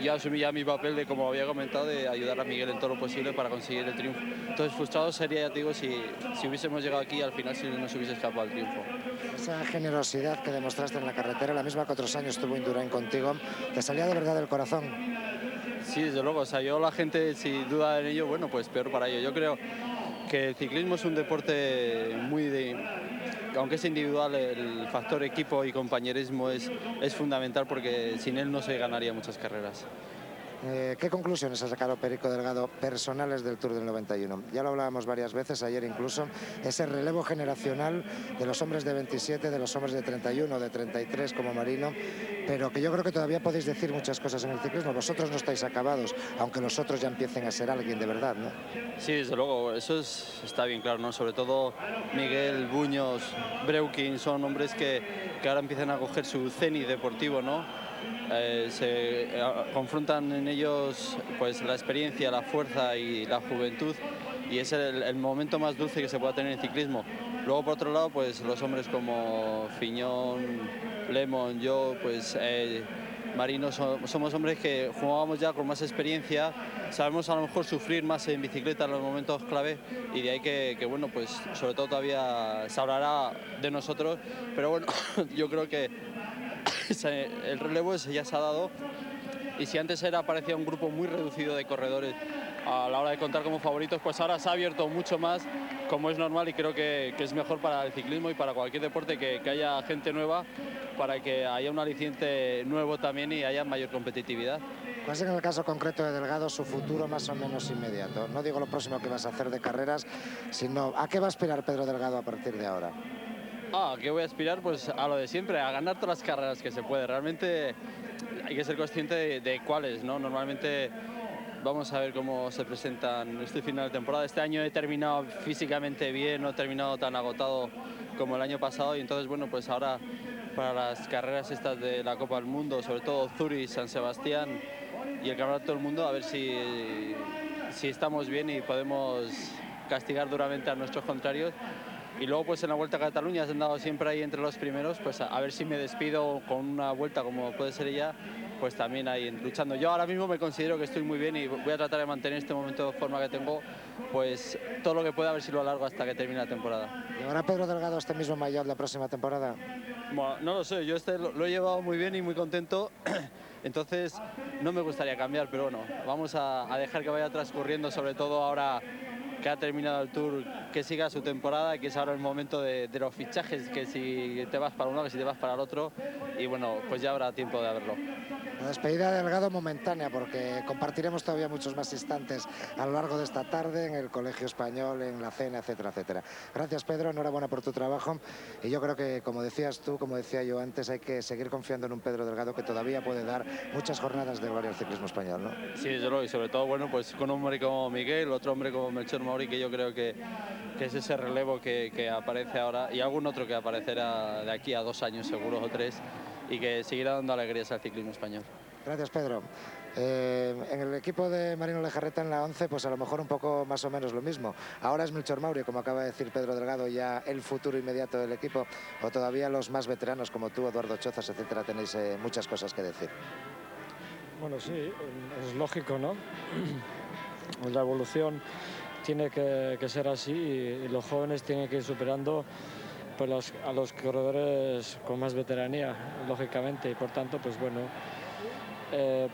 yo asumí ya mi papel de, como había comentado, de ayudar a Miguel en todo lo posible para conseguir el triunfo. Entonces frustrado sería, ya te digo, si hubiésemos llegado aquí y al final si nos hubiese escapado el triunfo. Esa generosidad que demostraste en la carretera, la misma que otros años tuvo Indurain contigo, ¿te salía de verdad del corazón? Sí, desde luego. O sea, yo la gente, si duda en ello, bueno, pues peor para ello. Yo creo que el ciclismo es un deporte muy aunque es individual, el factor equipo y compañerismo es fundamental, porque sin él no se ganaría muchas carreras. ¿Qué conclusiones ha sacado Perico Delgado personales del Tour del 91? Ya lo hablábamos varias veces, ayer incluso, ese relevo generacional de los hombres de 27, de los hombres de 31, de 33 como Marino, pero que yo creo que todavía podéis decir muchas cosas en el ciclismo. Vosotros no estáis acabados, aunque los otros ya empiecen a ser alguien de verdad, ¿no? Sí, desde luego, eso está bien claro, ¿no? Sobre todo Miguel, Buños, Breukin, son hombres que ahora empiezan a coger su cenit deportivo, ¿no? Se confrontan en ellos pues la experiencia, la fuerza y la juventud, y es el momento más dulce que se pueda tener en ciclismo. Luego, por otro lado, pues los hombres como Fiñón, Lemon, yo, pues Marino, somos hombres que jugábamos ya con más experiencia, sabemos a lo mejor sufrir más en bicicleta en los momentos clave, y de ahí que bueno, pues sobre todo todavía se hablará de nosotros, pero bueno, yo creo que el relevo ese ya se ha dado, y si antes parecía un grupo muy reducido de corredores a la hora de contar como favoritos, pues ahora se ha abierto mucho más, como es normal, y creo que es mejor para el ciclismo y para cualquier deporte que haya gente nueva, para que haya un aliciente nuevo también y haya mayor competitividad. ¿Cuál es, en el caso concreto de Delgado, su futuro más o menos inmediato? No digo lo próximo que vas a hacer de carreras, sino ¿a qué va a aspirar Pedro Delgado a partir de ahora? ¿A qué voy a aspirar? Pues a lo de siempre, a ganar todas las carreras que se puede. Realmente hay que ser consciente de cuáles, ¿no? Normalmente vamos a ver cómo se presentan este final de temporada. Este año he terminado físicamente bien, no he terminado tan agotado como el año pasado, y entonces, bueno, pues ahora para las carreras estas de la Copa del Mundo, sobre todo Zurich, San Sebastián y el Campeonato del Mundo, a ver si estamos bien y podemos castigar duramente a nuestros contrarios. Y luego, pues en la Vuelta a Cataluña, has andado siempre ahí entre los primeros, pues a ver si me despido con una vuelta como puede ser ella, pues también ahí luchando. Yo ahora mismo me considero que estoy muy bien y voy a tratar de mantener este momento de forma que tengo, pues todo lo que pueda, a ver si lo alargo hasta que termine la temporada. ¿Llevará Pedro Delgado este mismo maillot la próxima temporada? Bueno, no lo sé, yo lo he llevado muy bien y muy contento, entonces no me gustaría cambiar, pero bueno, vamos a dejar que vaya transcurriendo, sobre todo ahora que ha terminado el Tour, que siga su temporada, que es ahora el momento de los fichajes, que si te vas para uno, que si te vas para el otro, y bueno, pues ya habrá tiempo de verlo. La despedida de Delgado momentánea, porque compartiremos todavía muchos más instantes a lo largo de esta tarde en el Colegio Español, en la cena, etcétera, etcétera. Gracias, Pedro, enhorabuena por tu trabajo, y yo creo que, como decías tú, como decía yo antes, hay que seguir confiando en un Pedro Delgado que todavía puede dar muchas jornadas de gloria al ciclismo español, ¿no? Sí, desde luego, y sobre todo, bueno, pues con un hombre como Miguel, otro hombre como Melchor Mauri, que yo creo que es ese relevo que aparece ahora, y algún otro que aparecerá de aquí a 2 años seguro, o 3, y que seguirá dando alegrías al ciclismo español. Gracias, Pedro. En el equipo de Marino Lejarreta, en la 11, pues a lo mejor un poco más o menos lo mismo. Ahora es Melchor Mauri, como acaba de decir Pedro Delgado, ya el futuro inmediato del equipo, o todavía los más veteranos como tú, Eduardo Chozas, etcétera, tenéis muchas cosas que decir. Bueno, sí, es lógico, ¿no? La evolución tiene que ser así, y los jóvenes tienen que ir superando pues, a los corredores con más veteranía, lógicamente, y por tanto, pues bueno,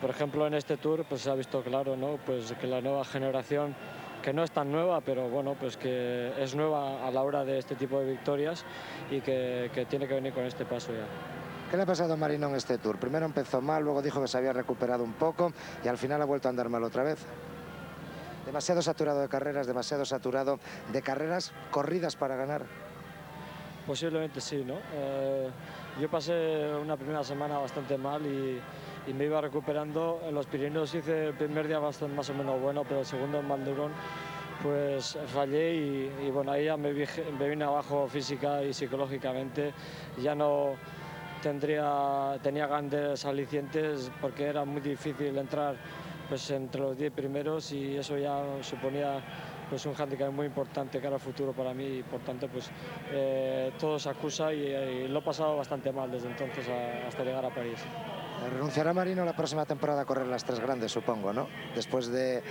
por ejemplo, en este Tour pues se ha visto claro, ¿no? Pues que la nueva generación, que no es tan nueva, pero bueno, pues que es nueva a la hora de este tipo de victorias, y que tiene que venir con este paso ya. ¿Qué le ha pasado a Marino en este Tour? Primero empezó mal, luego dijo que se había recuperado un poco y al final ha vuelto a andar mal otra vez. Demasiado saturado de carreras, demasiado saturado de carreras corridas para ganar. Posiblemente sí, ¿no? Yo pasé una primera semana bastante mal y me iba recuperando. En los Pirineos hice el primer día bastante más o menos bueno, pero el segundo en Maldurón pues fallé y bueno, ahí ya me vine abajo física y psicológicamente. Ya no tenía grandes alicientes porque era muy difícil entrar pues entre los 10 primeros, y eso ya suponía pues un hándicap muy importante cara al futuro para mí, y por tanto pues todo se acusa, y lo he pasado bastante mal desde entonces hasta llegar a París. Renunciará Marino la próxima temporada a correr las tres grandes, supongo, ¿no? Después de...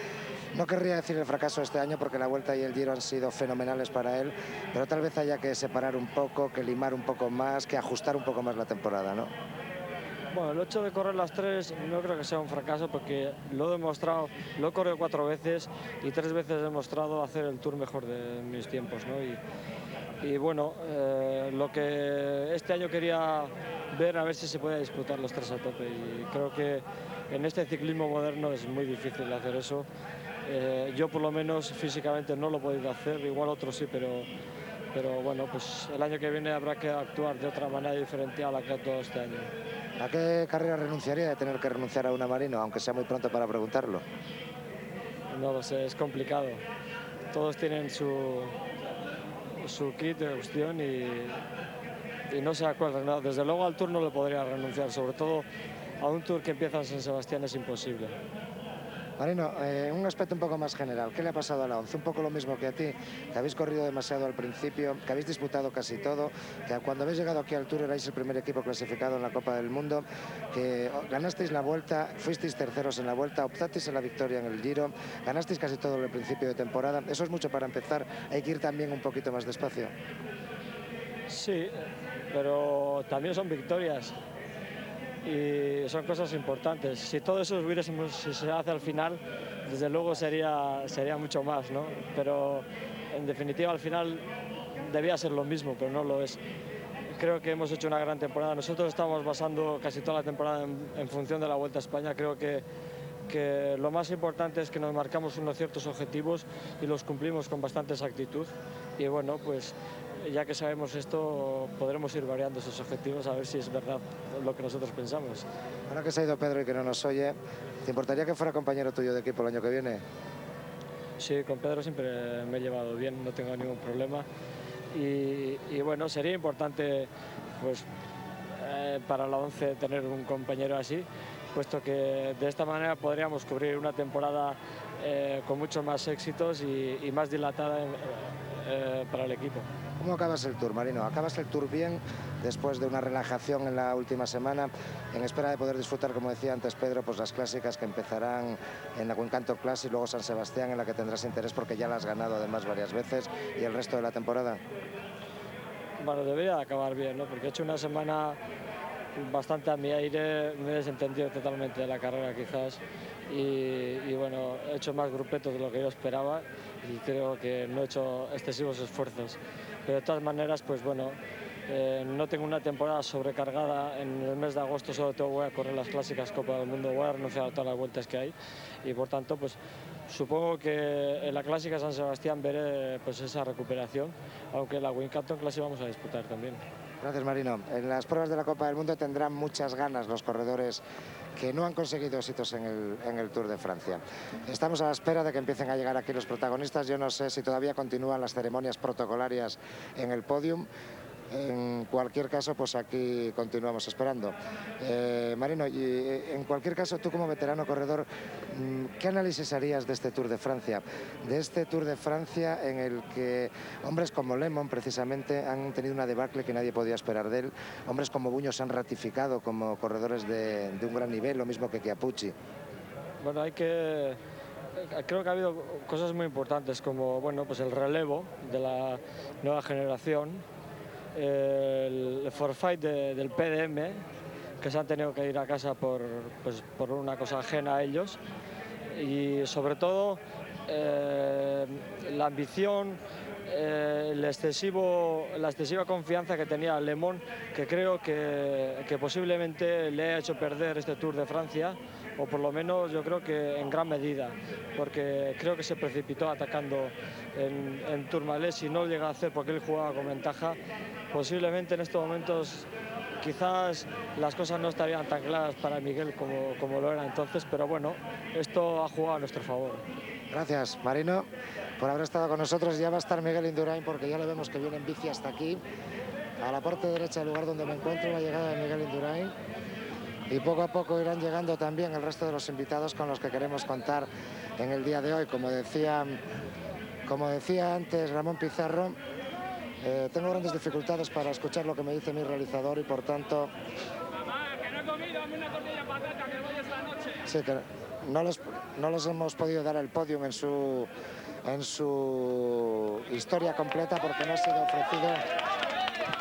No querría decir el fracaso de este año porque la Vuelta y el Giro han sido fenomenales para él, pero tal vez haya que separar un poco, que limar un poco más, que ajustar un poco más la temporada, ¿no? Bueno, el hecho de correr las tres no creo que sea un fracaso porque lo he demostrado, lo he corrido 4 veces y 3 veces he demostrado hacer el Tour mejor de mis tiempos, ¿no? Y bueno, lo que este año quería ver a ver si se puede disputar los 3 a tope y creo que en este ciclismo moderno es muy difícil hacer eso. Yo por lo menos físicamente no lo he podido hacer, igual otros sí, pero bueno, pues el año que viene habrá que actuar de otra manera diferente a la que ha actuado este año. ¿A qué carrera renunciaría de tener que renunciar a una Marino, aunque sea muy pronto para preguntarlo? No lo sé, es complicado. Todos tienen su kit de cuestión y no sé a cuál renunciar. Desde luego al Tour no le podría renunciar, sobre todo a un Tour que empieza en San Sebastián es imposible. Marino, un aspecto un poco más general, ¿qué le ha pasado a la ONCE? Un poco lo mismo que a ti, que habéis corrido demasiado al principio, que habéis disputado casi todo, que cuando habéis llegado aquí al Tour erais el primer equipo clasificado en la Copa del Mundo, que ganasteis la Vuelta, fuisteis terceros en la Vuelta, optasteis en la victoria en el Giro, ganasteis casi todo en el principio de temporada. Eso es mucho para empezar, hay que ir también un poquito más despacio. Sí, pero también son victorias. Y son cosas importantes. Si todo eso si se hace al final, desde luego sería mucho más, ¿no? Pero en definitiva al final debía ser lo mismo, pero no lo es. Creo que hemos hecho una gran temporada. Nosotros estamos basando casi toda la temporada en función de la Vuelta a España. Creo que lo más importante es que nos marcamos unos ciertos objetivos y los cumplimos con bastante exactitud. Y bueno, pues ya que sabemos esto, podremos ir variando esos objetivos a ver si es verdad lo que nosotros pensamos. Ahora que se ha ido Pedro y que no nos oye, ¿te importaría que fuera compañero tuyo de equipo el año que viene? Sí, con Pedro siempre me he llevado bien, no tengo ningún problema. Y bueno, sería importante pues, para la ONCE tener un compañero así, puesto que de esta manera podríamos cubrir una temporada con muchos más éxitos y más dilatada para el equipo. ¿Cómo acabas el Tour, Marino? ¿Acabas el Tour bien después de una relajación en la última semana, en espera de poder disfrutar, como decía antes Pedro, pues las clásicas que empezarán en la Wincanto Classic y luego San Sebastián, en la que tendrás interés porque ya la has ganado además varias veces, y el resto de la temporada? Bueno, debería acabar bien, ¿no? Porque he hecho una semana bastante a mi aire, me he desentendido totalmente de la carrera quizás y bueno, he hecho más grupetos de lo que yo esperaba y creo que no he hecho excesivos esfuerzos, pero de todas maneras pues bueno, no tengo una temporada sobrecargada. En el mes de agosto solo voy a correr las clásicas Copa del Mundo, voy a renunciar a todas las vueltas que hay y por tanto pues supongo que en la clásica San Sebastián veré pues esa recuperación, aunque la Wincanto Classic vamos a disputar también. Gracias, Marino. En las pruebas de la Copa del Mundo tendrán muchas ganas los corredores que no han conseguido éxitos en el Tour de Francia. Estamos a la espera de que empiecen a llegar aquí los protagonistas. Yo no sé si todavía continúan las ceremonias protocolarias en el podium. En cualquier caso, pues aquí continuamos esperando. Marino, y en cualquier caso, tú como veterano corredor, ¿qué análisis harías de este Tour de Francia? De este Tour de Francia en el que hombres como Lemon, precisamente, han tenido una debacle que nadie podía esperar de él. Hombres como Buño se han ratificado como corredores de un gran nivel, lo mismo que Chiappucci. Bueno, creo que ha habido cosas muy importantes como bueno, pues el relevo de la nueva generación, el forfait del PDM, que se han tenido que ir a casa por una cosa ajena a ellos, y sobre todo la ambición, la excesiva confianza que tenía Lemon, que creo que posiblemente le ha hecho perder este Tour de Francia, o por lo menos yo creo que en gran medida, porque creo que se precipitó atacando en Tourmalet y no llega a hacer porque él jugaba con ventaja. Posiblemente en estos momentos quizás las cosas no estarían tan claras para Miguel como lo era entonces, pero bueno, esto ha jugado a nuestro favor. Gracias, Marino, por haber estado con nosotros. Ya va a estar Miguel Indurain porque ya le vemos que viene en bici hasta aquí, a la parte derecha del lugar donde me encuentro, la llegada de Miguel Indurain. Y poco a poco irán llegando también el resto de los invitados con los que queremos contar en el día de hoy. Como decía antes Ramón Pizarro, tengo grandes dificultades para escuchar lo que me dice mi realizador y por tanto Sí, que no les hemos podido dar el podium en su historia completa porque no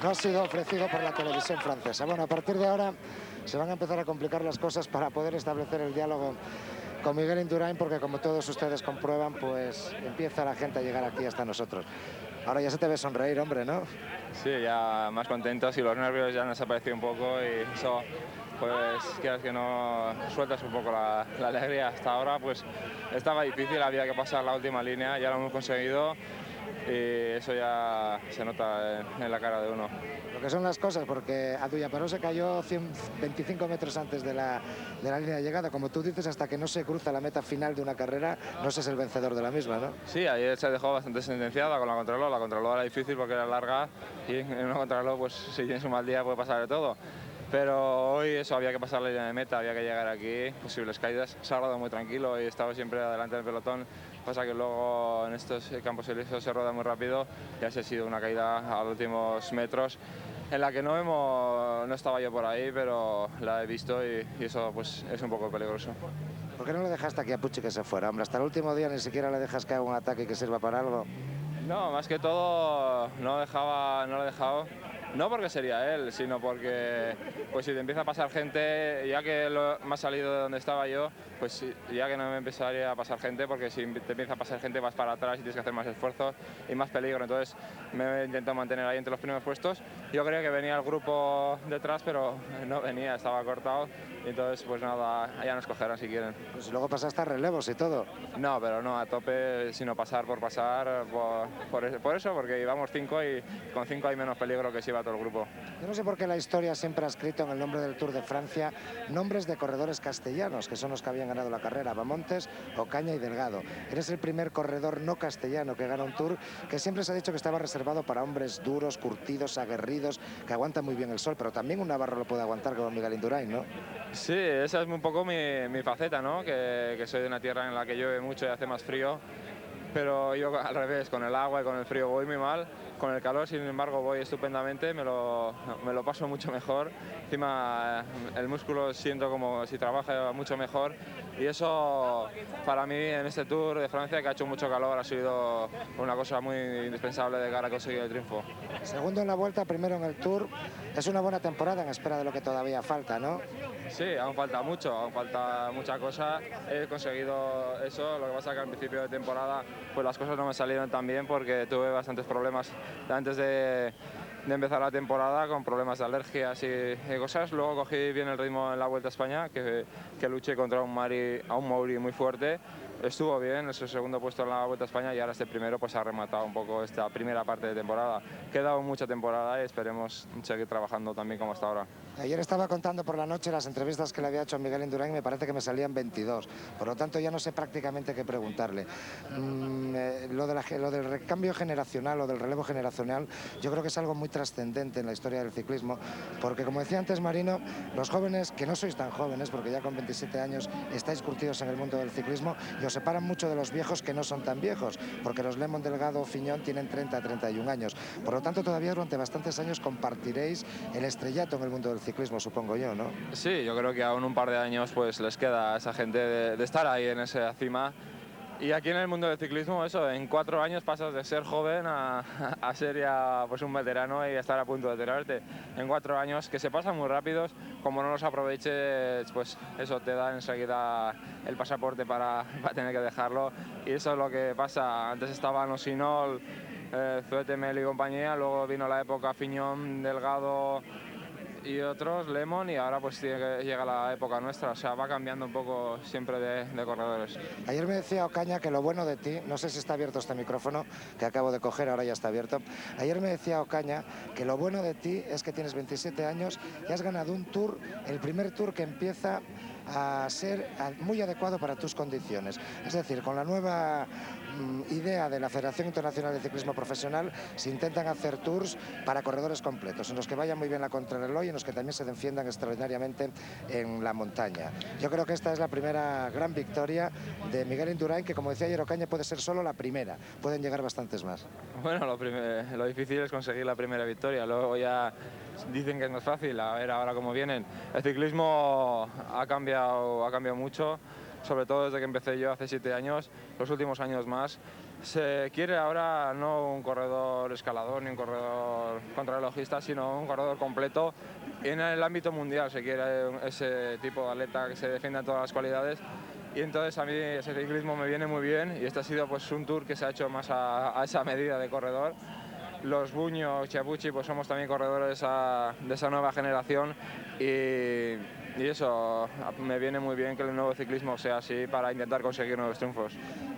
ha sido ofrecido por la televisión francesa. Bueno, a partir de ahora se van a empezar a complicar las cosas para poder establecer el diálogo con Miguel Indurain, porque como todos ustedes comprueban, pues empieza la gente a llegar aquí hasta nosotros. Ahora ya se te ve sonreír, hombre, ¿no? Sí, ya más contentos y los nervios ya han desaparecido un poco y eso, pues quieras que no, sueltas un poco la alegría. Hasta ahora pues estaba difícil, había que pasar la última línea, ya lo hemos conseguido y eso ya se nota en la cara de uno. Lo que son las cosas, porque Abdullaparó se cayó 125 metros antes de la línea de llegada. Como tú dices, hasta que no se cruza la meta final de una carrera, no se es el vencedor de la misma, ¿no? Sí, ayer se dejó bastante sentenciada con la contrarreloj. La contrarreloj era difícil porque era larga y en una contrarreloj, pues si tienes un mal día puede pasar de todo. Pero hoy eso, había que pasar la línea de meta, había que llegar aquí, posibles caídas. Se ha rodado muy tranquilo y he estado siempre adelante del pelotón. Pasa que luego en estos campos elíseos se roda muy rápido y ha sido una caída a los últimos metros en la que no estaba yo por ahí, pero la he visto y eso pues es un poco peligroso. ¿Por qué no le dejaste aquí a Pucci que se fuera, hombre? Hasta el último día ni siquiera le dejas que haga un ataque que sirva para algo. No, más que todo no lo he dejado. No porque sería él, sino porque pues si te empieza a pasar gente, ya que me ha salido de donde estaba yo, pues ya que no me empezaría a pasar gente, porque si te empieza a pasar gente vas para atrás y tienes que hacer más esfuerzo y más peligro. Entonces me he intentado mantener ahí entre los primeros puestos. Yo creía que venía el grupo detrás, pero no venía, estaba cortado. Y entonces pues nada, ya nos cogerán si quieren. Pues luego pasaste a relevos y todo. No, pero no a tope, sino pasar por pasar, por eso, porque íbamos 5 y con 5 hay menos peligro que si iba todo el grupo. Yo no sé por qué la historia siempre ha escrito en el nombre del Tour de Francia nombres de corredores castellanos, que son los que habían ganado la carrera: Bamontes, Ocaña y Delgado. Eres el primer corredor no castellano que gana un Tour, que siempre se ha dicho que estaba reservado para hombres duros, curtidos, aguerridos, que aguantan muy bien el sol, pero también un navarro lo puede aguantar como Miguel Indurain, ¿no? Sí, esa es un poco mi faceta, ¿no? Que soy de una tierra en la que llueve mucho y hace más frío, pero yo al revés, con el agua y con el frío voy muy mal. Con el calor, sin embargo, voy estupendamente, me lo paso mucho mejor. Encima, el músculo siento como si trabaja mucho mejor. Y eso, para mí, en este Tour de Francia, que ha hecho mucho calor, ha sido una cosa muy indispensable de cara a conseguir el triunfo. Segundo en la Vuelta, primero en el Tour. Es una buena temporada en espera de lo que todavía falta, ¿no? Sí, aún falta mucho, aún falta mucha cosa. He conseguido eso, lo que pasa es que al principio de temporada pues las cosas no me salieron tan bien porque tuve bastantes problemas antes de empezar la temporada, con problemas de alergias y cosas. Luego cogí bien el ritmo en la Vuelta a España, que luché contra un Mauri muy fuerte. Estuvo bien, es el segundo puesto en la Vuelta a España y ahora este primero pues ha rematado un poco esta primera parte de temporada. Queda aún mucha temporada y esperemos seguir trabajando también como hasta ahora. Ayer estaba contando por la noche las entrevistas que le había hecho a Miguel Indurain y me parece que me salían 22. Por lo tanto ya no sé prácticamente qué preguntarle. Lo del recambio generacional o del relevo generacional yo creo que es algo muy trascendente en la historia del ciclismo, porque como decía antes Marino, los jóvenes, que no sois tan jóvenes porque ya con 27 años estáis curtidos en el mundo del ciclismo, y os separan mucho de los viejos que no son tan viejos, porque los Lemon, Delgado, Fiñón tienen 30 a 31 años. Por lo tanto todavía durante bastantes años compartiréis el estrellato en el mundo del ciclismo, supongo yo, ¿no? Sí, yo creo que aún un par de años pues les queda a esa gente de estar ahí en esa cima. Y aquí en el mundo del ciclismo, eso, en 4 años pasas de ser joven a ser ya pues un veterano y estar a punto de tirarte. En 4 años, que se pasan muy rápidos, como no los aproveches, pues eso te da enseguida el pasaporte para tener que dejarlo. Y eso es lo que pasa. Antes estaban Osinol, Zuetemel y compañía, luego vino la época Fiñón, Delgado y otros, Lemon, y ahora pues llega la época nuestra, o sea, va cambiando un poco siempre de corredores. Ayer me decía Ocaña que lo bueno de ti, no sé si está abierto este micrófono, que acabo de coger, ahora ya está abierto. Ayer me decía Ocaña que lo bueno de ti es que tienes 27 años y has ganado un Tour, el primer Tour que empieza a ser muy adecuado para tus condiciones. Es decir, con la nueva idea de la Federación Internacional de Ciclismo Profesional se intentan hacer tours para corredores completos, en los que vayan muy bien la contrarreloj y en los que también se defiendan extraordinariamente en la montaña. Yo creo que esta es la primera gran victoria de Miguel Indurain, que como decía ayer Ocaña puede ser solo la primera, pueden llegar bastantes más. Bueno, lo difícil es conseguir la primera victoria, luego ya dicen que es más fácil, a ver ahora cómo vienen. El ciclismo ha cambiado mucho, sobre todo desde que empecé yo hace 7 años, los últimos años más. Se quiere ahora no un corredor escalador ni un corredor contrarrelojista, sino un corredor completo. En el ámbito mundial se quiere ese tipo de atleta que se defienda en todas las cualidades. Y entonces a mí ese ciclismo me viene muy bien y este ha sido pues un tour que se ha hecho más a esa medida de corredor. Los Buño, Chiapucci, pues somos también corredores de esa nueva generación y eso, me viene muy bien que el nuevo ciclismo sea así para intentar conseguir nuevos triunfos.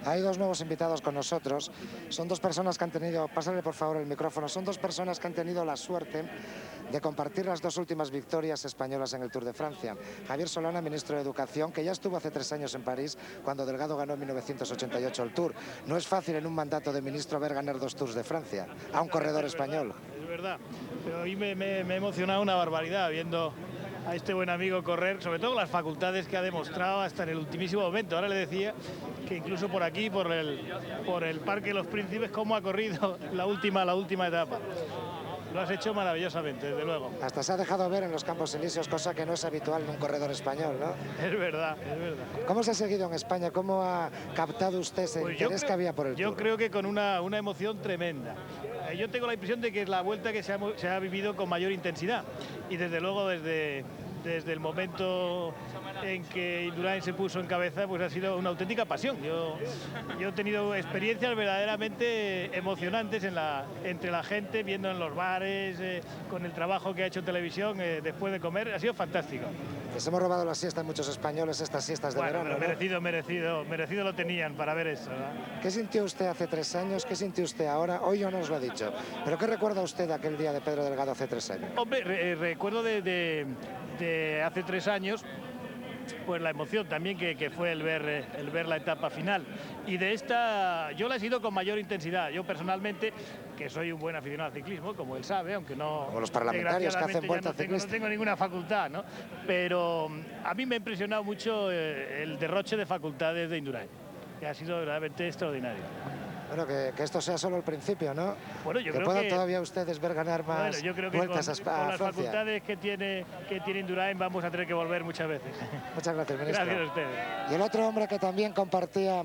Hay dos nuevos invitados con nosotros, son dos personas que han tenido, pásale por favor el micrófono, son dos personas que han tenido la suerte de compartir las dos últimas victorias españolas en el Tour de Francia. Javier Solana, ministro de Educación, que ya estuvo hace 3 años en París, cuando Delgado ganó en 1988 el Tour. No es fácil en un mandato de ministro ver ganar 2 Tours de Francia a un corredor español. Es verdad, pero hoy me ha emocionado una barbaridad viendo a este buen amigo correr, sobre todo las facultades que ha demostrado hasta en el ultimísimo momento. Ahora le decía que incluso por aquí, por el Parque de los Príncipes, cómo ha corrido la última etapa. Lo has hecho maravillosamente, desde luego. Hasta se ha dejado ver en los Campos Elíseos, cosa que no es habitual en un corredor español, ¿no? Es verdad, es verdad. ¿Cómo se ha seguido en España? ¿Cómo ha captado usted ese interés que había por el Tour? Yo creo que con una emoción tremenda. Yo tengo la impresión de que es la vuelta que se ha vivido con mayor intensidad. Y desde luego, desde el momento en que Indurain se puso en cabeza, pues ha sido una auténtica pasión. Yo he tenido experiencias verdaderamente emocionantes entre la gente, viendo en los bares, con el trabajo que ha hecho en televisión después de comer. Ha sido fantástico. Les hemos robado la siesta a muchos españoles, estas siestas de verano, ¿no? Merecido lo tenían para ver eso, ¿no? ¿Qué sintió usted hace 3 años? ¿Qué sintió usted ahora? Hoy yo no os lo he dicho. ¿Pero qué recuerda usted de aquel día de Pedro Delgado hace 3 años? Hombre, recuerdo de hace 3 años, pues la emoción también que fue el ver la etapa final. Y de esta yo la he sido con mayor intensidad. Yo personalmente, que soy un buen aficionado al ciclismo, como él sabe, aunque no... Como los parlamentarios que hacen vuelta ciclista. No tengo ninguna facultad, ¿no? Pero a mí me ha impresionado mucho el derroche de facultades de Indurain, que ha sido verdaderamente extraordinario. Bueno, que esto sea solo el principio, ¿no? Bueno, yo que creo puedan que todavía ustedes ver ganar más bueno, yo creo que vueltas a con las Francia. facultades que tiene Indurain vamos a tener que volver muchas veces. Muchas gracias, ministro. Gracias a ustedes. Y el otro hombre que también compartía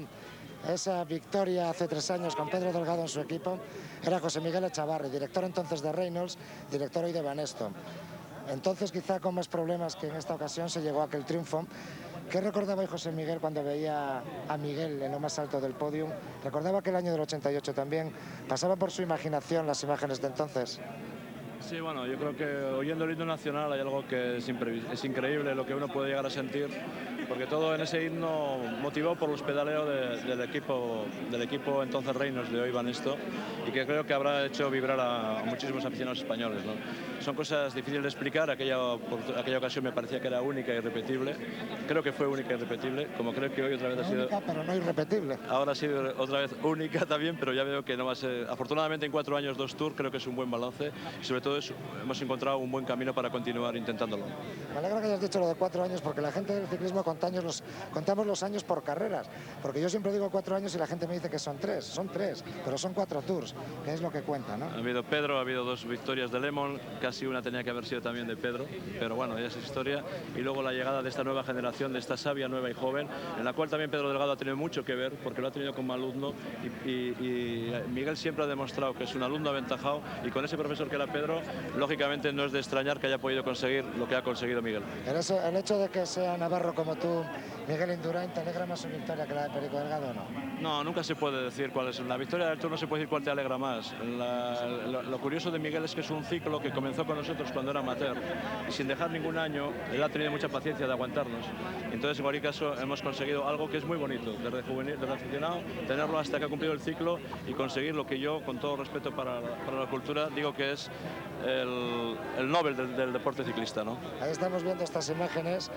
esa victoria hace 3 años con Pedro Delgado en su equipo era José Miguel Echavarri, director entonces de Reynolds, director hoy de Banesto. Entonces, quizá con más problemas que en esta ocasión, se llegó a aquel triunfo. ¿Qué recordaba hoy José Miguel cuando veía a Miguel en lo más alto del podium? ¿Recordaba aquel año del 88 también? ¿Pasaba por su imaginación las imágenes de entonces? Sí, bueno, yo creo que oyendo el himno nacional hay algo que es increíble lo que uno puede llegar a sentir, porque todo en ese himno motivó por los pedaleos del equipo entonces Reynolds de hoy Banesto, y que creo que habrá hecho vibrar a muchísimos aficionados españoles, ¿no? Son cosas difíciles de explicar. Aquella ocasión me parecía que era única y irrepetible. Creo que fue única y irrepetible, como creo que hoy otra vez ha sido... Única, pero no irrepetible. Ahora ha sido otra vez única también, pero ya veo que no va a ser... Afortunadamente en 4 años 2 Tours creo que es un buen balance y sobre todo hemos encontrado un buen camino para continuar intentándolo. Me alegra que hayas dicho lo de 4 años, porque la gente del ciclismo contamos los años por carreras, porque yo siempre digo 4 años y la gente me dice que son 3, pero son 4 Tours, que es lo que cuenta, ¿no? Ha habido Pedro, ha habido 2 victorias de Lemon, casi una tenía que haber sido también de Pedro, pero bueno, ya es historia. Y luego la llegada de esta nueva generación, de esta sabia nueva y joven, en la cual también Pedro Delgado ha tenido mucho que ver, porque lo ha tenido como alumno, y Miguel siempre ha demostrado que es un alumno aventajado, y con ese profesor que era Pedro, lógicamente no es de extrañar que haya podido conseguir lo que ha conseguido Miguel. El hecho de que sea navarro como tú, Miguel Indurain, ¿te alegra más su victoria que la de Perico Delgado o no? No, nunca se puede decir cuál es. La victoria del Tour no se puede decir cuál te alegra más. Lo curioso de Miguel es que es un ciclo que comenzó empezó con nosotros cuando era amateur y sin dejar ningún año, él ha tenido mucha paciencia de aguantarnos. Entonces, en cualquier caso, hemos conseguido algo que es muy bonito, desde juvenil, desde aficionado, tenerlo hasta que ha cumplido el ciclo y conseguir lo que yo, con todo respeto para la cultura, digo que es el Nobel del deporte ciclista, ¿no? Ahí estamos viendo estas imágenes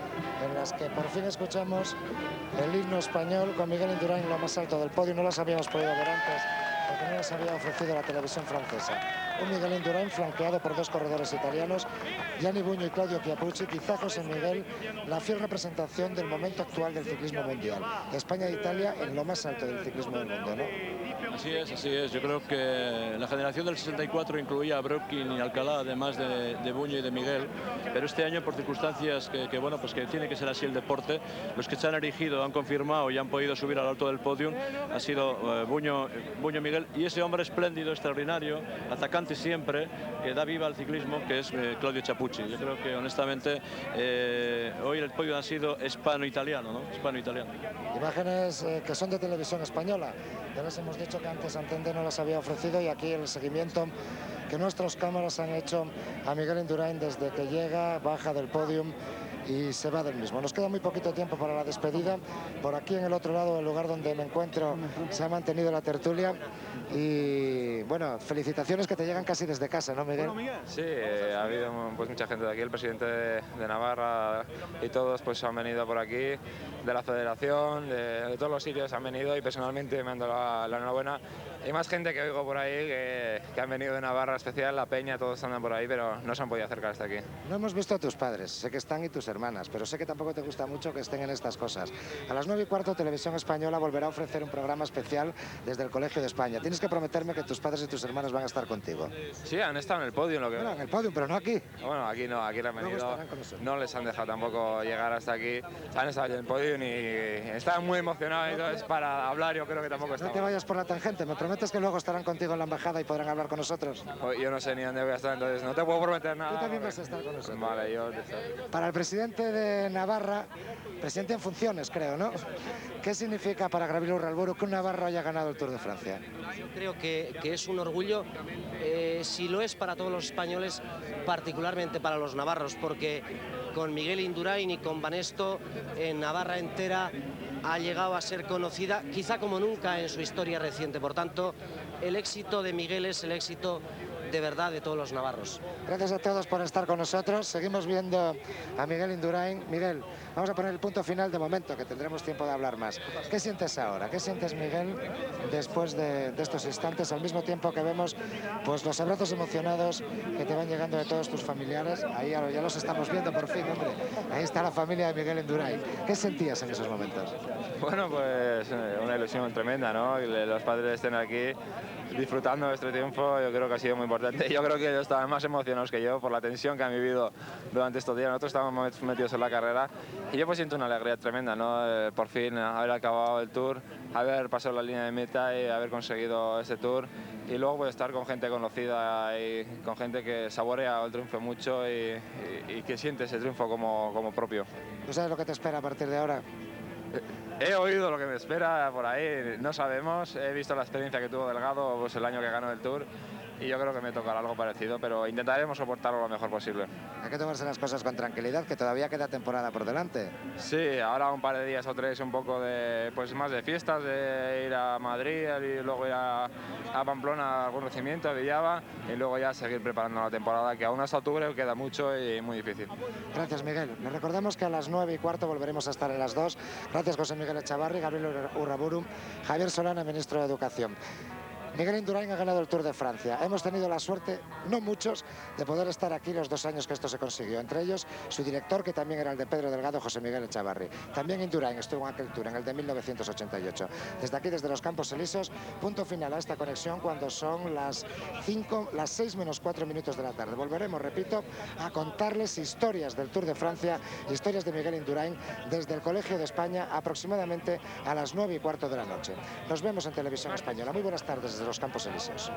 en las que por fin escuchamos el himno español con Miguel Indurain en lo más alto del podio. No las habíamos podido ver antes porque no las había ofrecido la televisión francesa. Un Miguel Indurain flanqueado por dos corredores italianos, Gianni Buño y Claudio Chiappucci. Quizá José Miguel, la fiel representación del momento actual del ciclismo mundial. España e Italia en lo más alto del ciclismo del mundo, ¿no? Así es, así es. Yo creo que la generación del 64 incluía a Breukin y Alcalá, además de Buño y de Miguel, pero este año, por circunstancias bueno, pues que tiene que ser así el deporte, los que se han erigido, han confirmado y han podido subir al alto del podium ha sido Buño, Miguel y ese hombre espléndido, extraordinario, atacante siempre, que da viva al ciclismo, que es Claudio Chiappucci. Yo creo que honestamente hoy el podio ha sido hispano-italiano, ¿no? Hispano-italiano. Imágenes que son de televisión española. Ya les hemos dicho que antes Antende no las había ofrecido y aquí el seguimiento que nuestras cámaras han hecho a Miguel Indurain desde que llega, baja del podium y se va del mismo. Nos queda muy poquito tiempo para la despedida. Por aquí en el otro lado del lugar donde me encuentro se ha mantenido la tertulia y bueno, felicitaciones que te llegan casi desde casa, ¿no, Miguel? Sí, ha habido pues mucha gente de aquí, el presidente de Navarra y todos pues han venido por aquí, de la federación, de todos los sitios han venido y personalmente me han dado la enhorabuena. Hay más gente que oigo por ahí que han venido de Navarra especial, la Peña, todos andan por ahí, pero no se han podido acercar hasta aquí. No hemos visto a tus padres, sé que están y tus hermanas, pero sé que tampoco te gusta mucho que estén en estas cosas. A las 9:15 Televisión Española volverá a ofrecer un programa especial desde el Colegio de España. Tienes que prometerme que tus padres y tus hermanas van a estar contigo. Sí, han estado en el podio. Bueno, en el podio, pero no aquí. Bueno, aquí no, aquí no han venido, no les han dejado tampoco llegar hasta aquí. Han estado en el podio y están muy emocionados, entonces para hablar yo creo que tampoco están. No te vayas por la tangente, ¿me prometes que luego estarán contigo en la embajada y podrán hablar con nosotros? Yo no sé ni dónde voy a estar, entonces no te puedo prometer nada. Tú también vas a estar con nosotros. Vale, yo... Para el presidente de Navarra, presidente en funciones creo, ¿no? ¿Qué significa para Gabriel Urralburu que un navarro haya ganado el Tour de Francia? Yo creo que es un orgullo, si lo es para todos los españoles, particularmente para los navarros, porque con Miguel Indurain y con Banesto, en Navarra entera ha llegado a ser conocida, quizá como nunca en su historia reciente. Por tanto, el éxito de Miguel es el éxito de verdad de todos los navarros. Gracias a todos por estar con nosotros. Seguimos viendo a Miguel Indurain. Miguel, vamos a poner el punto final de momento, que tendremos tiempo de hablar más. ¿Qué sientes ahora? ¿Qué sientes, Miguel, después de estos instantes, al mismo tiempo que vemos pues los abrazos emocionados que te van llegando de todos tus familiares? Ahí ya los estamos viendo por fin, hombre. Ahí está la familia de Miguel Indurain. ¿Qué sentías en esos momentos? Bueno, pues una ilusión tremenda, ¿no? Que los padres estén aquí disfrutando de este triunfo, yo creo que ha sido muy importante. Yo creo que ellos estaban más emocionados que yo por la tensión que han vivido durante estos días. Nosotros estábamos metidos en la carrera y yo pues siento una alegría tremenda, ¿no? Por fin haber acabado el Tour, haber pasado la línea de meta y haber conseguido este Tour y luego pues estar con gente conocida y con gente que saborea el triunfo mucho y que siente ese triunfo como propio. ¿Tú sabes lo que te espera a partir de ahora? He oído lo que me espera por ahí, no sabemos, he visto la experiencia que tuvo Delgado pues, el año que ganó el Tour y yo creo que me tocará algo parecido, pero intentaremos soportarlo lo mejor posible. Hay que tomarse las cosas con tranquilidad, que todavía queda temporada por delante. Sí, ahora un par de días o tres un poco de, pues más de fiestas, de ir a Madrid y luego ir a Pamplona a algún recibimiento, a Villava y luego ya seguir preparando la temporada, que aún hasta octubre queda mucho y muy difícil. Gracias, Miguel. Les recordamos que a las 9:15 volveremos a estar en las 2. Gracias, José Miguel Echavarri, Gabriel Urralburu, Javier Solana, ministro de Educación. Miguel Indurain ha ganado el Tour de Francia. Hemos tenido la suerte, no muchos, de poder estar aquí los 2 años que esto se consiguió. Entre ellos, su director, que también era el de Pedro Delgado, José Miguel Echavarri. También Indurain estuvo en aquel Tour, en el de 1988. Desde aquí, desde los Campos Elíseos, punto final a esta conexión cuando son las 6 menos 4 minutos de la tarde. Volveremos, repito, a contarles historias del Tour de Francia, historias de Miguel Indurain, desde el Colegio de España, aproximadamente a las 9:15 de la noche. Nos vemos en Televisión Española. Muy buenas tardes desde los Campos Elíseos.